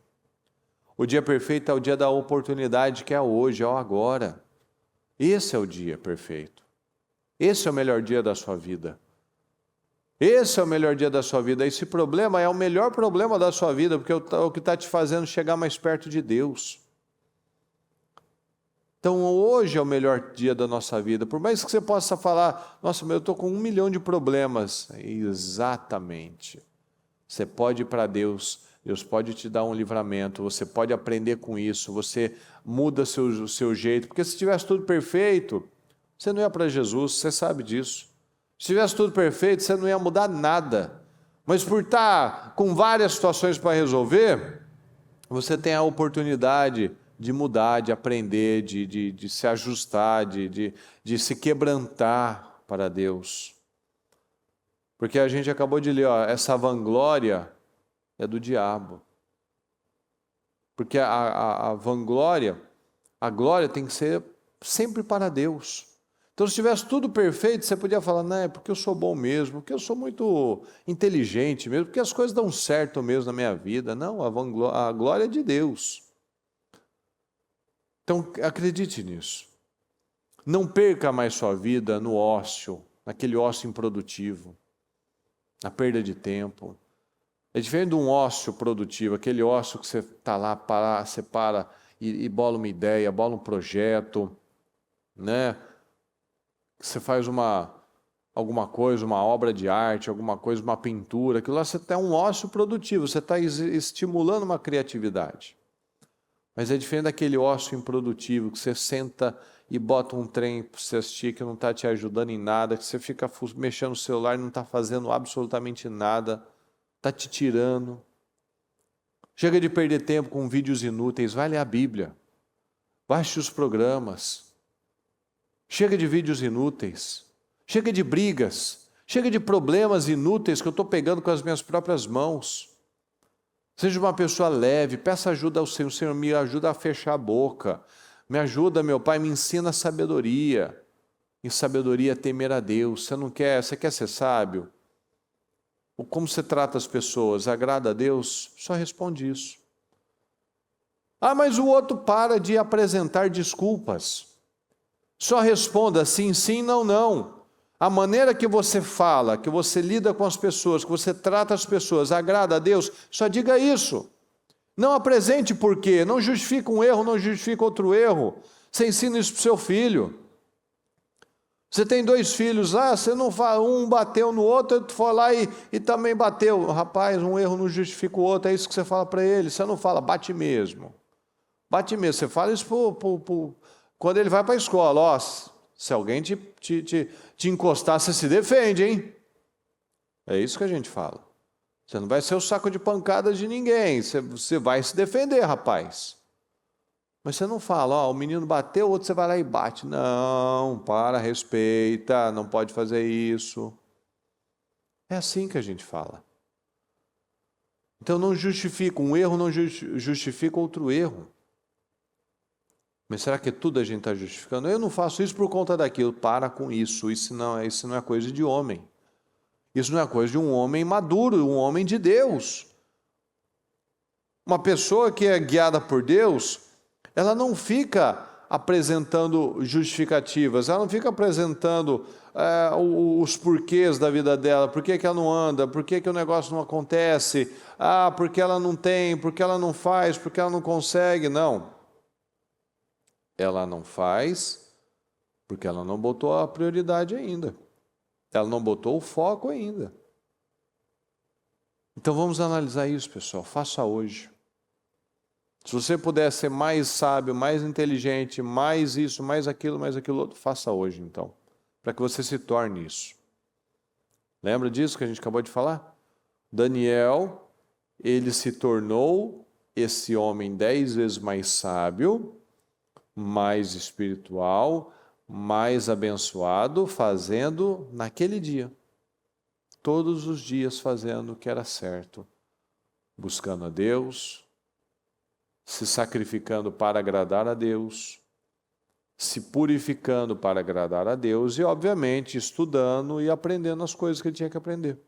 O dia perfeito é o dia da oportunidade, que é hoje, é o agora. Esse é o dia perfeito. Esse é o melhor dia da sua vida. Esse é o melhor dia da sua vida. Esse problema é o melhor problema da sua vida, porque é o que está te fazendo chegar mais perto de Deus. Então hoje é o melhor dia da nossa vida. Por mais que você possa falar, nossa, mas eu estou com 1 milhão de problemas. Exatamente. Você pode ir para Deus, Deus pode te dar um livramento, você pode aprender com isso, você muda o seu jeito. Porque se tivesse tudo perfeito, você não ia para Jesus, você sabe disso. Se tivesse tudo perfeito, você não ia mudar nada. Mas por estar com várias situações para resolver, você tem a oportunidade de mudar, de aprender, de se ajustar, de se quebrantar para Deus. Porque a gente acabou de ler, essa vanglória é do diabo. Porque a vanglória, a glória tem que ser sempre para Deus. Então, se tivesse tudo perfeito, você podia falar, não, é porque eu sou bom mesmo, porque eu sou muito inteligente mesmo, porque as coisas dão certo mesmo na minha vida. Não, a glória é de Deus. Então, acredite nisso. Não perca mais sua vida no ócio, naquele ócio improdutivo, na perda de tempo. É diferente de um ócio produtivo, aquele ócio que você está lá, você para e bola uma ideia, bola um projeto, né? Você faz alguma coisa, uma obra de arte, alguma coisa, uma pintura, aquilo lá você tem um ócio produtivo, você está estimulando uma criatividade. Mas é diferente daquele ócio improdutivo, que você senta e bota um trem para você assistir que não está te ajudando em nada, que você fica mexendo no celular e não está fazendo absolutamente nada, está te tirando. Chega de perder tempo com vídeos inúteis, vai ler a Bíblia, baixe os programas. Chega de vídeos inúteis, chega de brigas, chega de problemas inúteis que eu estou pegando com as minhas próprias mãos. Seja uma pessoa leve, peça ajuda ao Senhor, Senhor, me ajuda a fechar a boca, me ajuda, meu Pai, me ensina a sabedoria. E sabedoria é temer a Deus. Você quer ser sábio? Como você trata as pessoas? Agrada a Deus? Só responde isso. Ah, mas o outro para de apresentar desculpas. Só responda sim, sim, não, não. A maneira que você fala, que você lida com as pessoas, que você trata as pessoas, agrada a Deus, só diga isso. Não apresente porquê, não justifica um erro, não justifica outro erro. Você ensina isso para o seu filho. Você tem 2 filhos lá, você não fala, um bateu no outro, outro foi lá e também bateu. Rapaz, um erro não justifica o outro, é isso que você fala para ele. Você não fala, bate mesmo. Bate mesmo, você fala isso quando ele vai para a escola. Ó, se alguém te encostar, você se defende, hein? É isso que a gente fala. Você não vai ser o saco de pancadas de ninguém, você vai se defender, rapaz. Mas você não fala, ó, o menino bateu, o outro você vai lá e bate. Não, respeita, não pode fazer isso. É assim que a gente fala. Então não justifica um erro, não justifica outro erro. Mas será que tudo a gente está justificando? Eu não faço isso por conta daquilo. Para com isso. Isso não é coisa de homem. Isso não é coisa de um homem maduro, um homem de Deus. Uma pessoa que é guiada por Deus, ela não fica apresentando justificativas, ela não fica apresentando os porquês da vida dela, por que ela não anda, por que o negócio não acontece, porque ela não tem, porque ela não faz, porque ela não consegue. Não. Ela não faz porque ela não botou a prioridade ainda. Ela não botou o foco ainda. Então vamos analisar isso, pessoal. Faça hoje. Se você puder ser mais sábio, mais inteligente, mais isso, mais aquilo outro, faça hoje então, para que você se torne isso. Lembra disso que a gente acabou de falar? Daniel, ele se tornou esse homem 10 vezes mais sábio, mais espiritual, mais abençoado, fazendo naquele dia. Todos os dias fazendo o que era certo, buscando a Deus, se sacrificando para agradar a Deus, se purificando para agradar a Deus e, obviamente, estudando e aprendendo as coisas que ele tinha que aprender.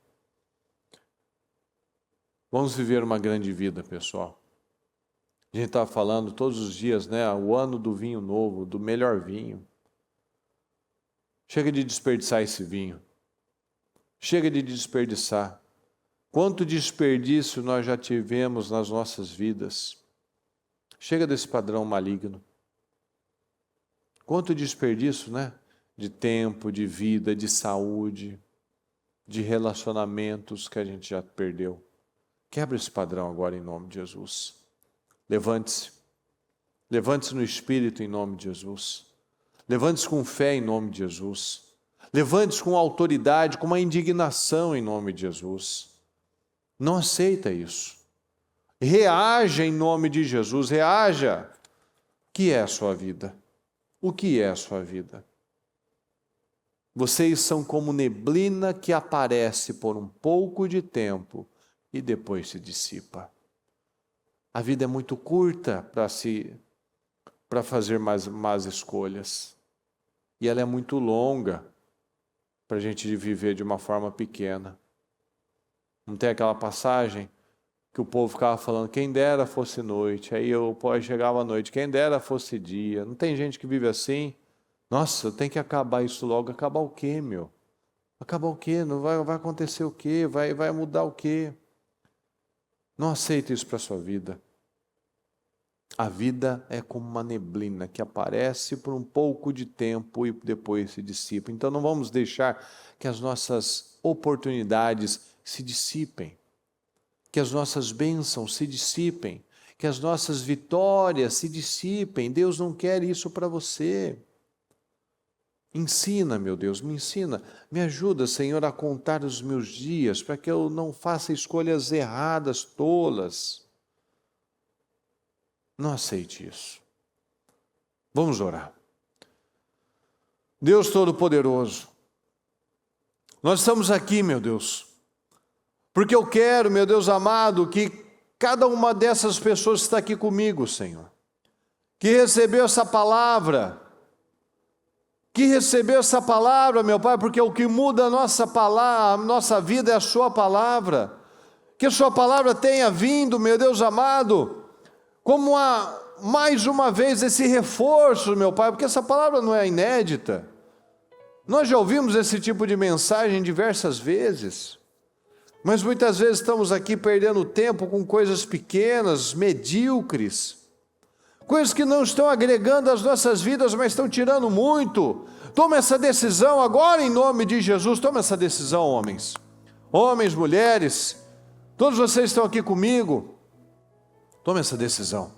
Vamos viver uma grande vida, pessoal. A gente está falando todos os dias, né? O ano do vinho novo, do melhor vinho. Chega de desperdiçar esse vinho. Chega de desperdiçar. Quanto desperdício nós já tivemos nas nossas vidas. Chega desse padrão maligno. Quanto desperdício, né? De tempo, de vida, de saúde, de relacionamentos que a gente já perdeu. Quebra esse padrão agora em nome de Jesus. Levante-se. Levante-se no Espírito em nome de Jesus. Levante-se com fé em nome de Jesus. Levante-se com autoridade, com uma indignação em nome de Jesus. Não aceita isso. Reaja em nome de Jesus, reaja. O que é a sua vida? O que é a sua vida? Vocês são como neblina que aparece por um pouco de tempo e depois se dissipa. A vida é muito curta para fazer más escolhas. E ela é muito longa para a gente viver de uma forma pequena. Não tem aquela passagem que o povo ficava falando, quem dera fosse noite, aí chegava a noite, quem dera fosse dia. Não tem gente que vive assim? Nossa, tem que acabar isso logo. Acabar o quê, meu? Acabar o quê? Não vai acontecer o quê? Vai mudar o quê? Não aceite isso para a sua vida. A vida é como uma neblina que aparece por um pouco de tempo e depois se dissipa. Então não vamos deixar que as nossas oportunidades se dissipem, que as nossas bênçãos se dissipem, que as nossas vitórias se dissipem. Deus não quer isso para você. Ensina, meu Deus, me ensina, me ajuda, Senhor, a contar os meus dias, para que eu não faça escolhas erradas, tolas. Não aceite isso. Vamos orar. Deus Todo-Poderoso, nós estamos aqui, meu Deus, porque eu quero, meu Deus amado, que cada uma dessas pessoas que está aqui comigo, Senhor, que recebeu essa palavra, meu Pai, porque o que muda a nossa vida é a Sua palavra, que a Sua palavra tenha vindo, meu Deus amado, como mais uma vez esse reforço, meu Pai, porque essa palavra não é inédita. Nós já ouvimos esse tipo de mensagem diversas vezes, mas muitas vezes estamos aqui perdendo tempo com coisas pequenas, medíocres, coisas que não estão agregando às nossas vidas, mas estão tirando muito. Toma essa decisão agora em nome de Jesus. Toma essa decisão, homens, mulheres, todos vocês estão aqui comigo. Tome essa decisão.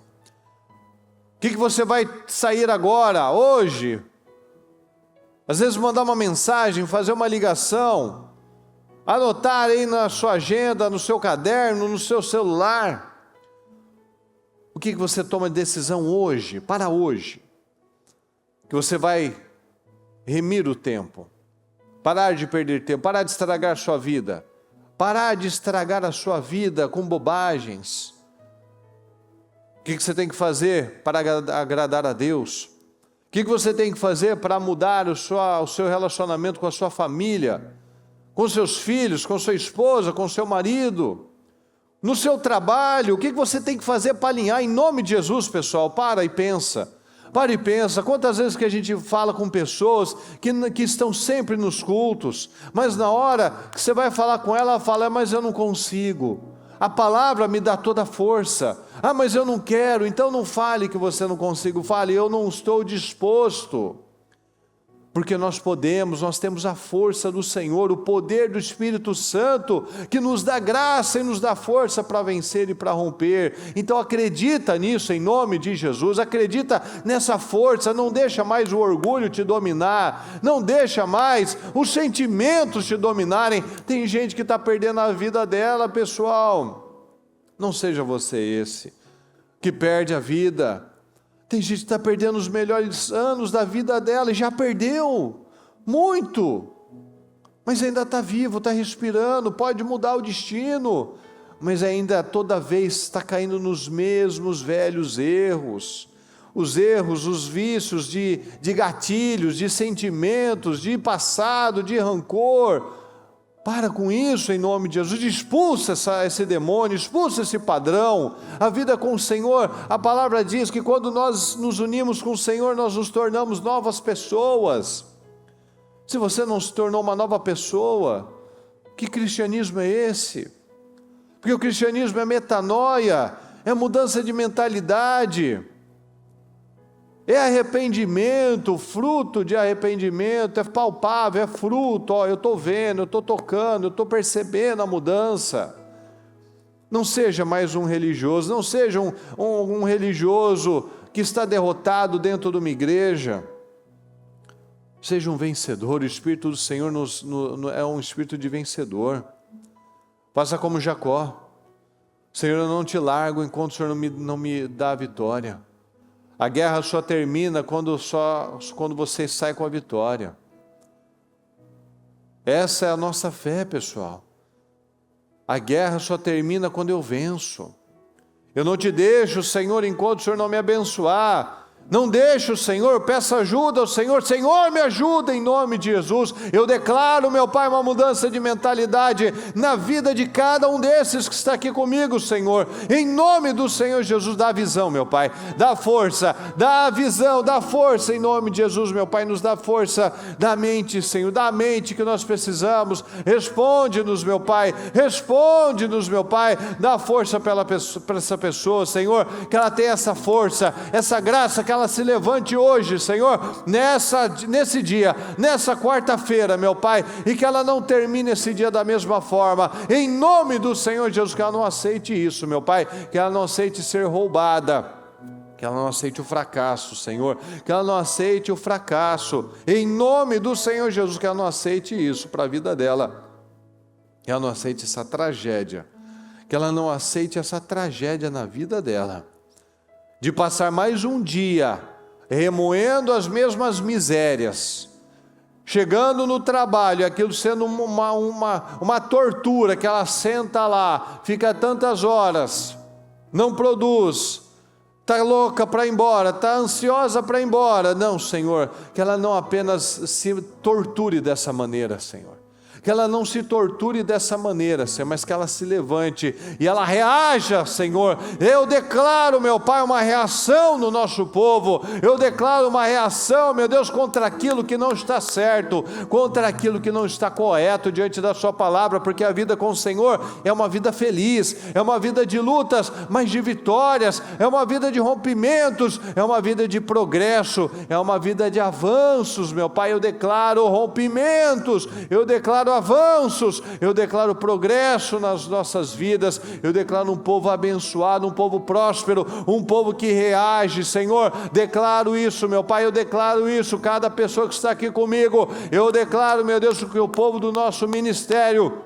O que você vai sair agora, hoje? Às vezes mandar uma mensagem, fazer uma ligação, anotar aí na sua agenda, no seu caderno, no seu celular. O que você toma de decisão hoje, para hoje? Que você vai remir o tempo, parar de perder tempo, parar de estragar a sua vida, parar de estragar a sua vida com bobagens. O que você tem que fazer para agradar a Deus? O que você tem que fazer para mudar o seu relacionamento com a sua família, com seus filhos, com sua esposa, com seu marido, no seu trabalho? O que você tem que fazer para alinhar em nome de Jesus, pessoal? Para e pensa. Para e pensa. Quantas vezes que a gente fala com pessoas que estão sempre nos cultos, mas na hora que você vai falar com ela fala, mas eu não consigo. A palavra me dá toda a força. Ah, mas eu não quero. Então não fale que você não consigo. Fale, eu não estou disposto. Porque nós temos a força do Senhor, o poder do Espírito Santo, que nos dá graça e nos dá força para vencer e para romper. Então acredita nisso em nome de Jesus, acredita nessa força, não deixa mais o orgulho te dominar, não deixa mais os sentimentos te dominarem. Tem gente que está perdendo a vida dela, pessoal. Não seja você esse que perde a vida. Tem gente que está perdendo os melhores anos da vida dela e já perdeu muito, mas ainda está vivo, está respirando, pode mudar o destino, mas ainda toda vez está caindo nos mesmos velhos erros, os vícios de gatilhos, de sentimentos, de passado, de rancor. Para com isso em nome de Jesus, expulsa esse demônio, expulsa esse padrão. A vida com o Senhor, a palavra diz que quando nós nos unimos com o Senhor, nós nos tornamos novas pessoas. Se você não se tornou uma nova pessoa, Que cristianismo é esse? Porque o cristianismo é metanoia, é mudança de mentalidade, é arrependimento, fruto de arrependimento, é palpável, é fruto, eu estou vendo, eu estou tocando, eu estou percebendo a mudança. Não seja mais um religioso, não seja um religioso que está derrotado dentro de uma igreja. Seja um vencedor. O Espírito do Senhor é um espírito de vencedor. Faça como Jacó: Senhor, eu não te largo enquanto o Senhor não me dá a vitória. A guerra só termina quando você sai com a vitória. Essa é a nossa fé, pessoal. A guerra só termina quando eu venço. Eu não te deixo, Senhor, enquanto o Senhor não me abençoar. Não deixe o Senhor, peça ajuda ao Senhor. Senhor, me ajuda em nome de Jesus. Eu declaro, meu Pai, uma mudança de mentalidade na vida de cada um desses que está aqui comigo, Senhor. Em nome do Senhor Jesus, dá visão, meu Pai. Dá força, dá visão, dá força em nome de Jesus, meu Pai. Nos dá força da mente, Senhor. Da mente que nós precisamos. Responde-nos, meu Pai. Responde-nos, meu Pai. Dá força para essa pessoa, Senhor. Que ela tenha essa força, essa graça, que ela se levante hoje, Senhor, nesse dia, nessa quarta-feira, meu Pai, e que ela não termine esse dia da mesma forma, em nome do Senhor Jesus, que ela não aceite isso, meu Pai, que ela não aceite ser roubada, que ela não aceite o fracasso, Senhor, que ela não aceite o fracasso, em nome do Senhor Jesus, que ela não aceite isso para a vida dela, que ela não aceite essa tragédia, que ela não aceite essa tragédia na vida dela, de passar mais um dia remoendo as mesmas misérias, chegando no trabalho, aquilo sendo uma tortura, que ela senta lá, fica tantas horas, não produz, está louca para ir embora, está ansiosa para ir embora. Não, Senhor, que ela não apenas se torture dessa maneira, Senhor, que ela não se torture dessa maneira, Senhor, mas que ela se levante e ela reaja, Senhor. Eu declaro, meu Pai, uma reação no nosso povo. Eu declaro uma reação, meu Deus, contra aquilo que não está certo, contra aquilo que não está correto diante da sua palavra, porque a vida com o Senhor é uma vida feliz, é uma vida de lutas, mas de vitórias, é uma vida de rompimentos, é uma vida de progresso, é uma vida de avanços, meu Pai. Eu declaro rompimentos, eu declaro avanços, eu declaro progresso nas nossas vidas, eu declaro um povo abençoado, um povo próspero, um povo que reage, Senhor. Declaro isso, meu Pai, eu declaro isso, cada pessoa que está aqui comigo, eu declaro, meu Deus, que o povo do nosso ministério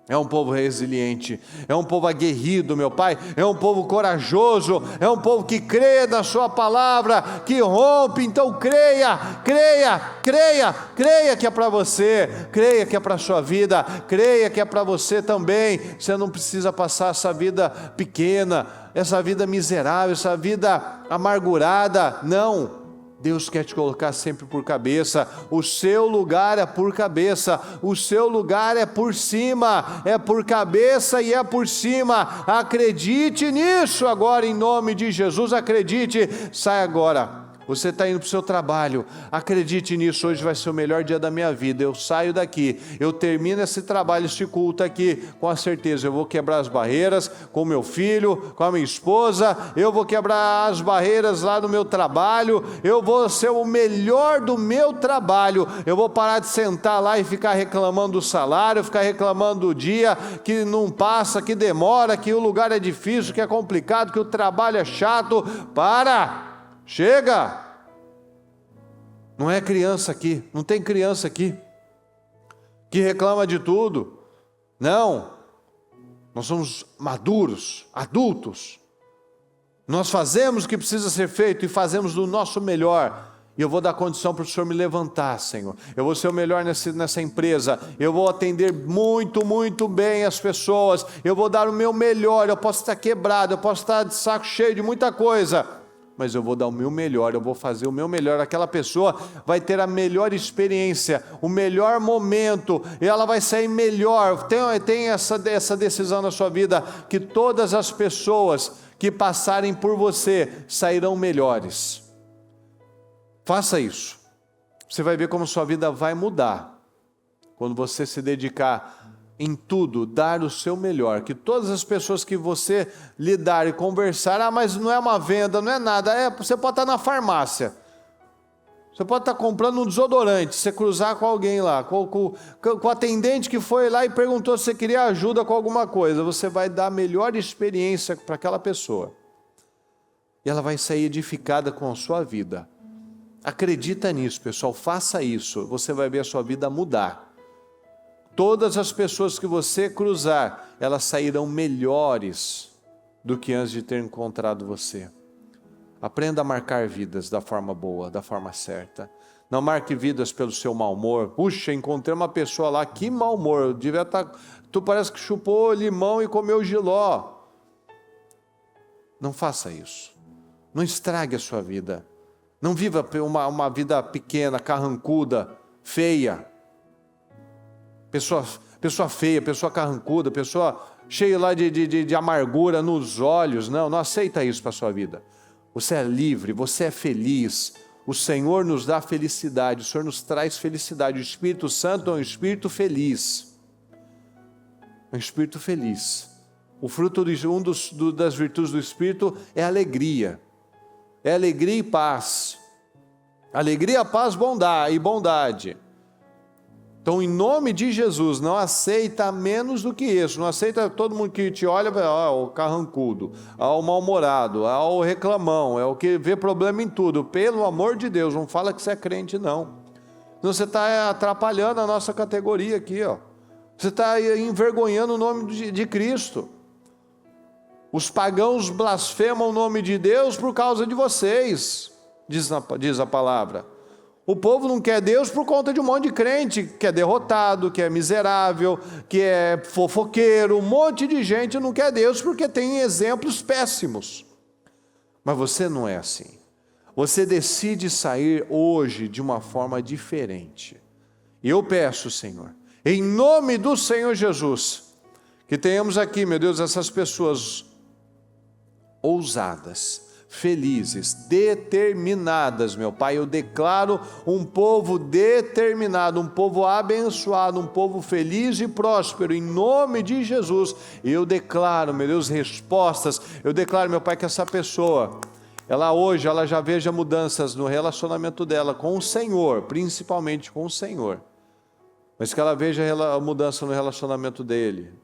é um povo resiliente, é um povo aguerrido, meu Pai, é um povo corajoso, é um povo que crê na sua palavra, que rompe. Então creia que é para você, creia que é para a sua vida, creia que é para você também. Você não precisa passar essa vida pequena, essa vida miserável, essa vida amargurada, não. Deus quer te colocar sempre por cabeça. O seu lugar é por cabeça, o seu lugar é por cima, é por cabeça e é por cima. Acredite nisso agora, em nome de Jesus. Acredite. Sai agora. Você está indo para o seu trabalho, acredite nisso, hoje vai ser o melhor dia da minha vida. Eu saio daqui, eu termino esse trabalho, esse culto aqui, com a certeza, eu vou quebrar as barreiras com meu filho, com a minha esposa, eu vou quebrar as barreiras lá no meu trabalho, eu vou ser o melhor do meu trabalho, eu vou parar de sentar lá e ficar reclamando do salário, ficar reclamando do dia, que não passa, que demora, que o lugar é difícil, que é complicado, que o trabalho é chato. Chega! Não é criança aqui, não tem criança aqui que reclama de tudo. Não, nós somos maduros, adultos. Nós fazemos o que precisa ser feito e fazemos do nosso melhor. E eu vou dar condição para o Senhor me levantar, Senhor. Eu vou ser o melhor nessa empresa. Eu vou atender muito, muito bem as pessoas. Eu vou dar o meu melhor. Eu posso estar quebrado, eu posso estar de saco cheio de muita coisa, mas eu vou dar o meu melhor, eu vou fazer o meu melhor. Aquela pessoa vai ter a melhor experiência, o melhor momento, e ela vai sair melhor. Tem essa decisão na sua vida, que todas as pessoas que passarem por você sairão melhores. Faça isso. Você vai ver como sua vida vai mudar, quando você se dedicar em tudo, dar o seu melhor, que todas as pessoas que você lidar e conversar, mas não é uma venda, não é nada, você pode estar na farmácia, você pode estar comprando um desodorante, você cruzar com alguém lá, com o atendente que foi lá e perguntou se você queria ajuda com alguma coisa, você vai dar a melhor experiência para aquela pessoa, e ela vai sair edificada com a sua vida. Acredita nisso, pessoal, faça isso, você vai ver a sua vida mudar. Todas as pessoas que você cruzar, elas sairão melhores do que antes de ter encontrado você. Aprenda a marcar vidas da forma boa, da forma certa. Não marque vidas pelo seu mau humor. Puxa, encontrei uma pessoa lá, que mau humor, devia estar... Tu parece que chupou limão e comeu jiló. Não faça isso. Não estrague a sua vida. Não viva uma vida pequena, carrancuda, feia. Pessoa feia, pessoa carrancuda, pessoa cheia lá de amargura nos olhos. Não aceita isso para a sua vida. Você é livre, você é feliz. O Senhor nos dá felicidade, o Senhor nos traz felicidade. O Espírito Santo é um Espírito feliz. É um Espírito feliz. O fruto das virtudes do Espírito é alegria. É alegria e paz. Alegria, paz, bondade. Então, em nome de Jesus, não aceita menos do que isso. Não aceita todo mundo que te olha, o carrancudo, o mal-humorado, o reclamão, é o que vê problema em tudo. Pelo amor de Deus, não fala que você é crente, não. Então, você está atrapalhando a nossa categoria aqui, ó. Você está envergonhando o nome de Cristo. Os pagãos blasfemam o nome de Deus por causa de vocês, diz a palavra. O povo não quer Deus por conta de um monte de crente que é derrotado, que é miserável, que é fofoqueiro. Um monte de gente não quer Deus porque tem exemplos péssimos. Mas você não é assim. Você decide sair hoje de uma forma diferente. E eu peço, Senhor, em nome do Senhor Jesus, que tenhamos aqui, meu Deus, essas pessoas ousadas, felizes, determinadas, meu Pai. Eu declaro um povo determinado, um povo abençoado, um povo feliz e próspero, em nome de Jesus. Eu declaro, meu Deus, respostas. Eu declaro, meu Pai, que essa pessoa, hoje ela já veja mudanças no relacionamento dela com o Senhor, principalmente com o Senhor, mas que ela veja a mudança no relacionamento dele,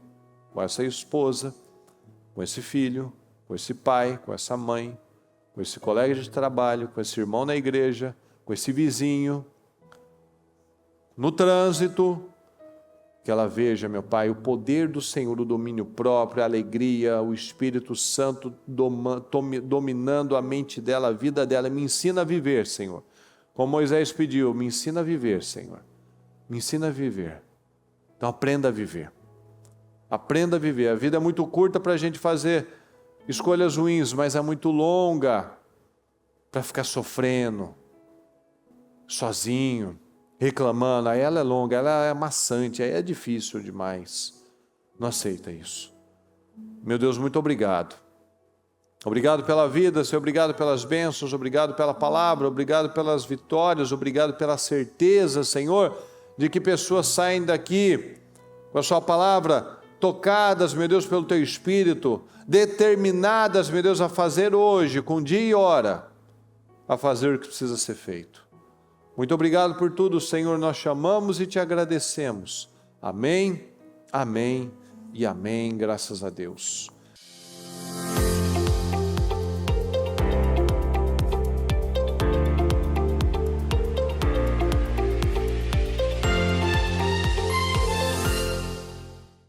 com essa esposa, com esse filho, com esse pai, com essa mãe, com esse colega de trabalho, com esse irmão na igreja, com esse vizinho, no trânsito, que ela veja, meu Pai, o poder do Senhor, o domínio próprio, a alegria, o Espírito Santo dominando a mente dela, a vida dela. Me ensina a viver, Senhor. Como Moisés pediu, me ensina a viver, Senhor. Me ensina a viver. Então aprenda a viver. Aprenda a viver. A vida é muito curta para a gente fazer escolhas ruins, mas é muito longa para ficar sofrendo, sozinho, reclamando. Aí ela é longa, ela é maçante, aí é difícil demais. Não aceita isso. Meu Deus, muito obrigado. Obrigado pela vida, Senhor, obrigado pelas bênçãos, obrigado pela palavra, obrigado pelas vitórias, obrigado pela certeza, Senhor, de que pessoas saem daqui com a sua palavra tocadas, meu Deus, pelo Teu Espírito, determinadas, meu Deus, a fazer hoje, com dia e hora, a fazer o que precisa ser feito. Muito obrigado por tudo, Senhor, nós chamamos e Te agradecemos. Amém, amém e amém, graças a Deus.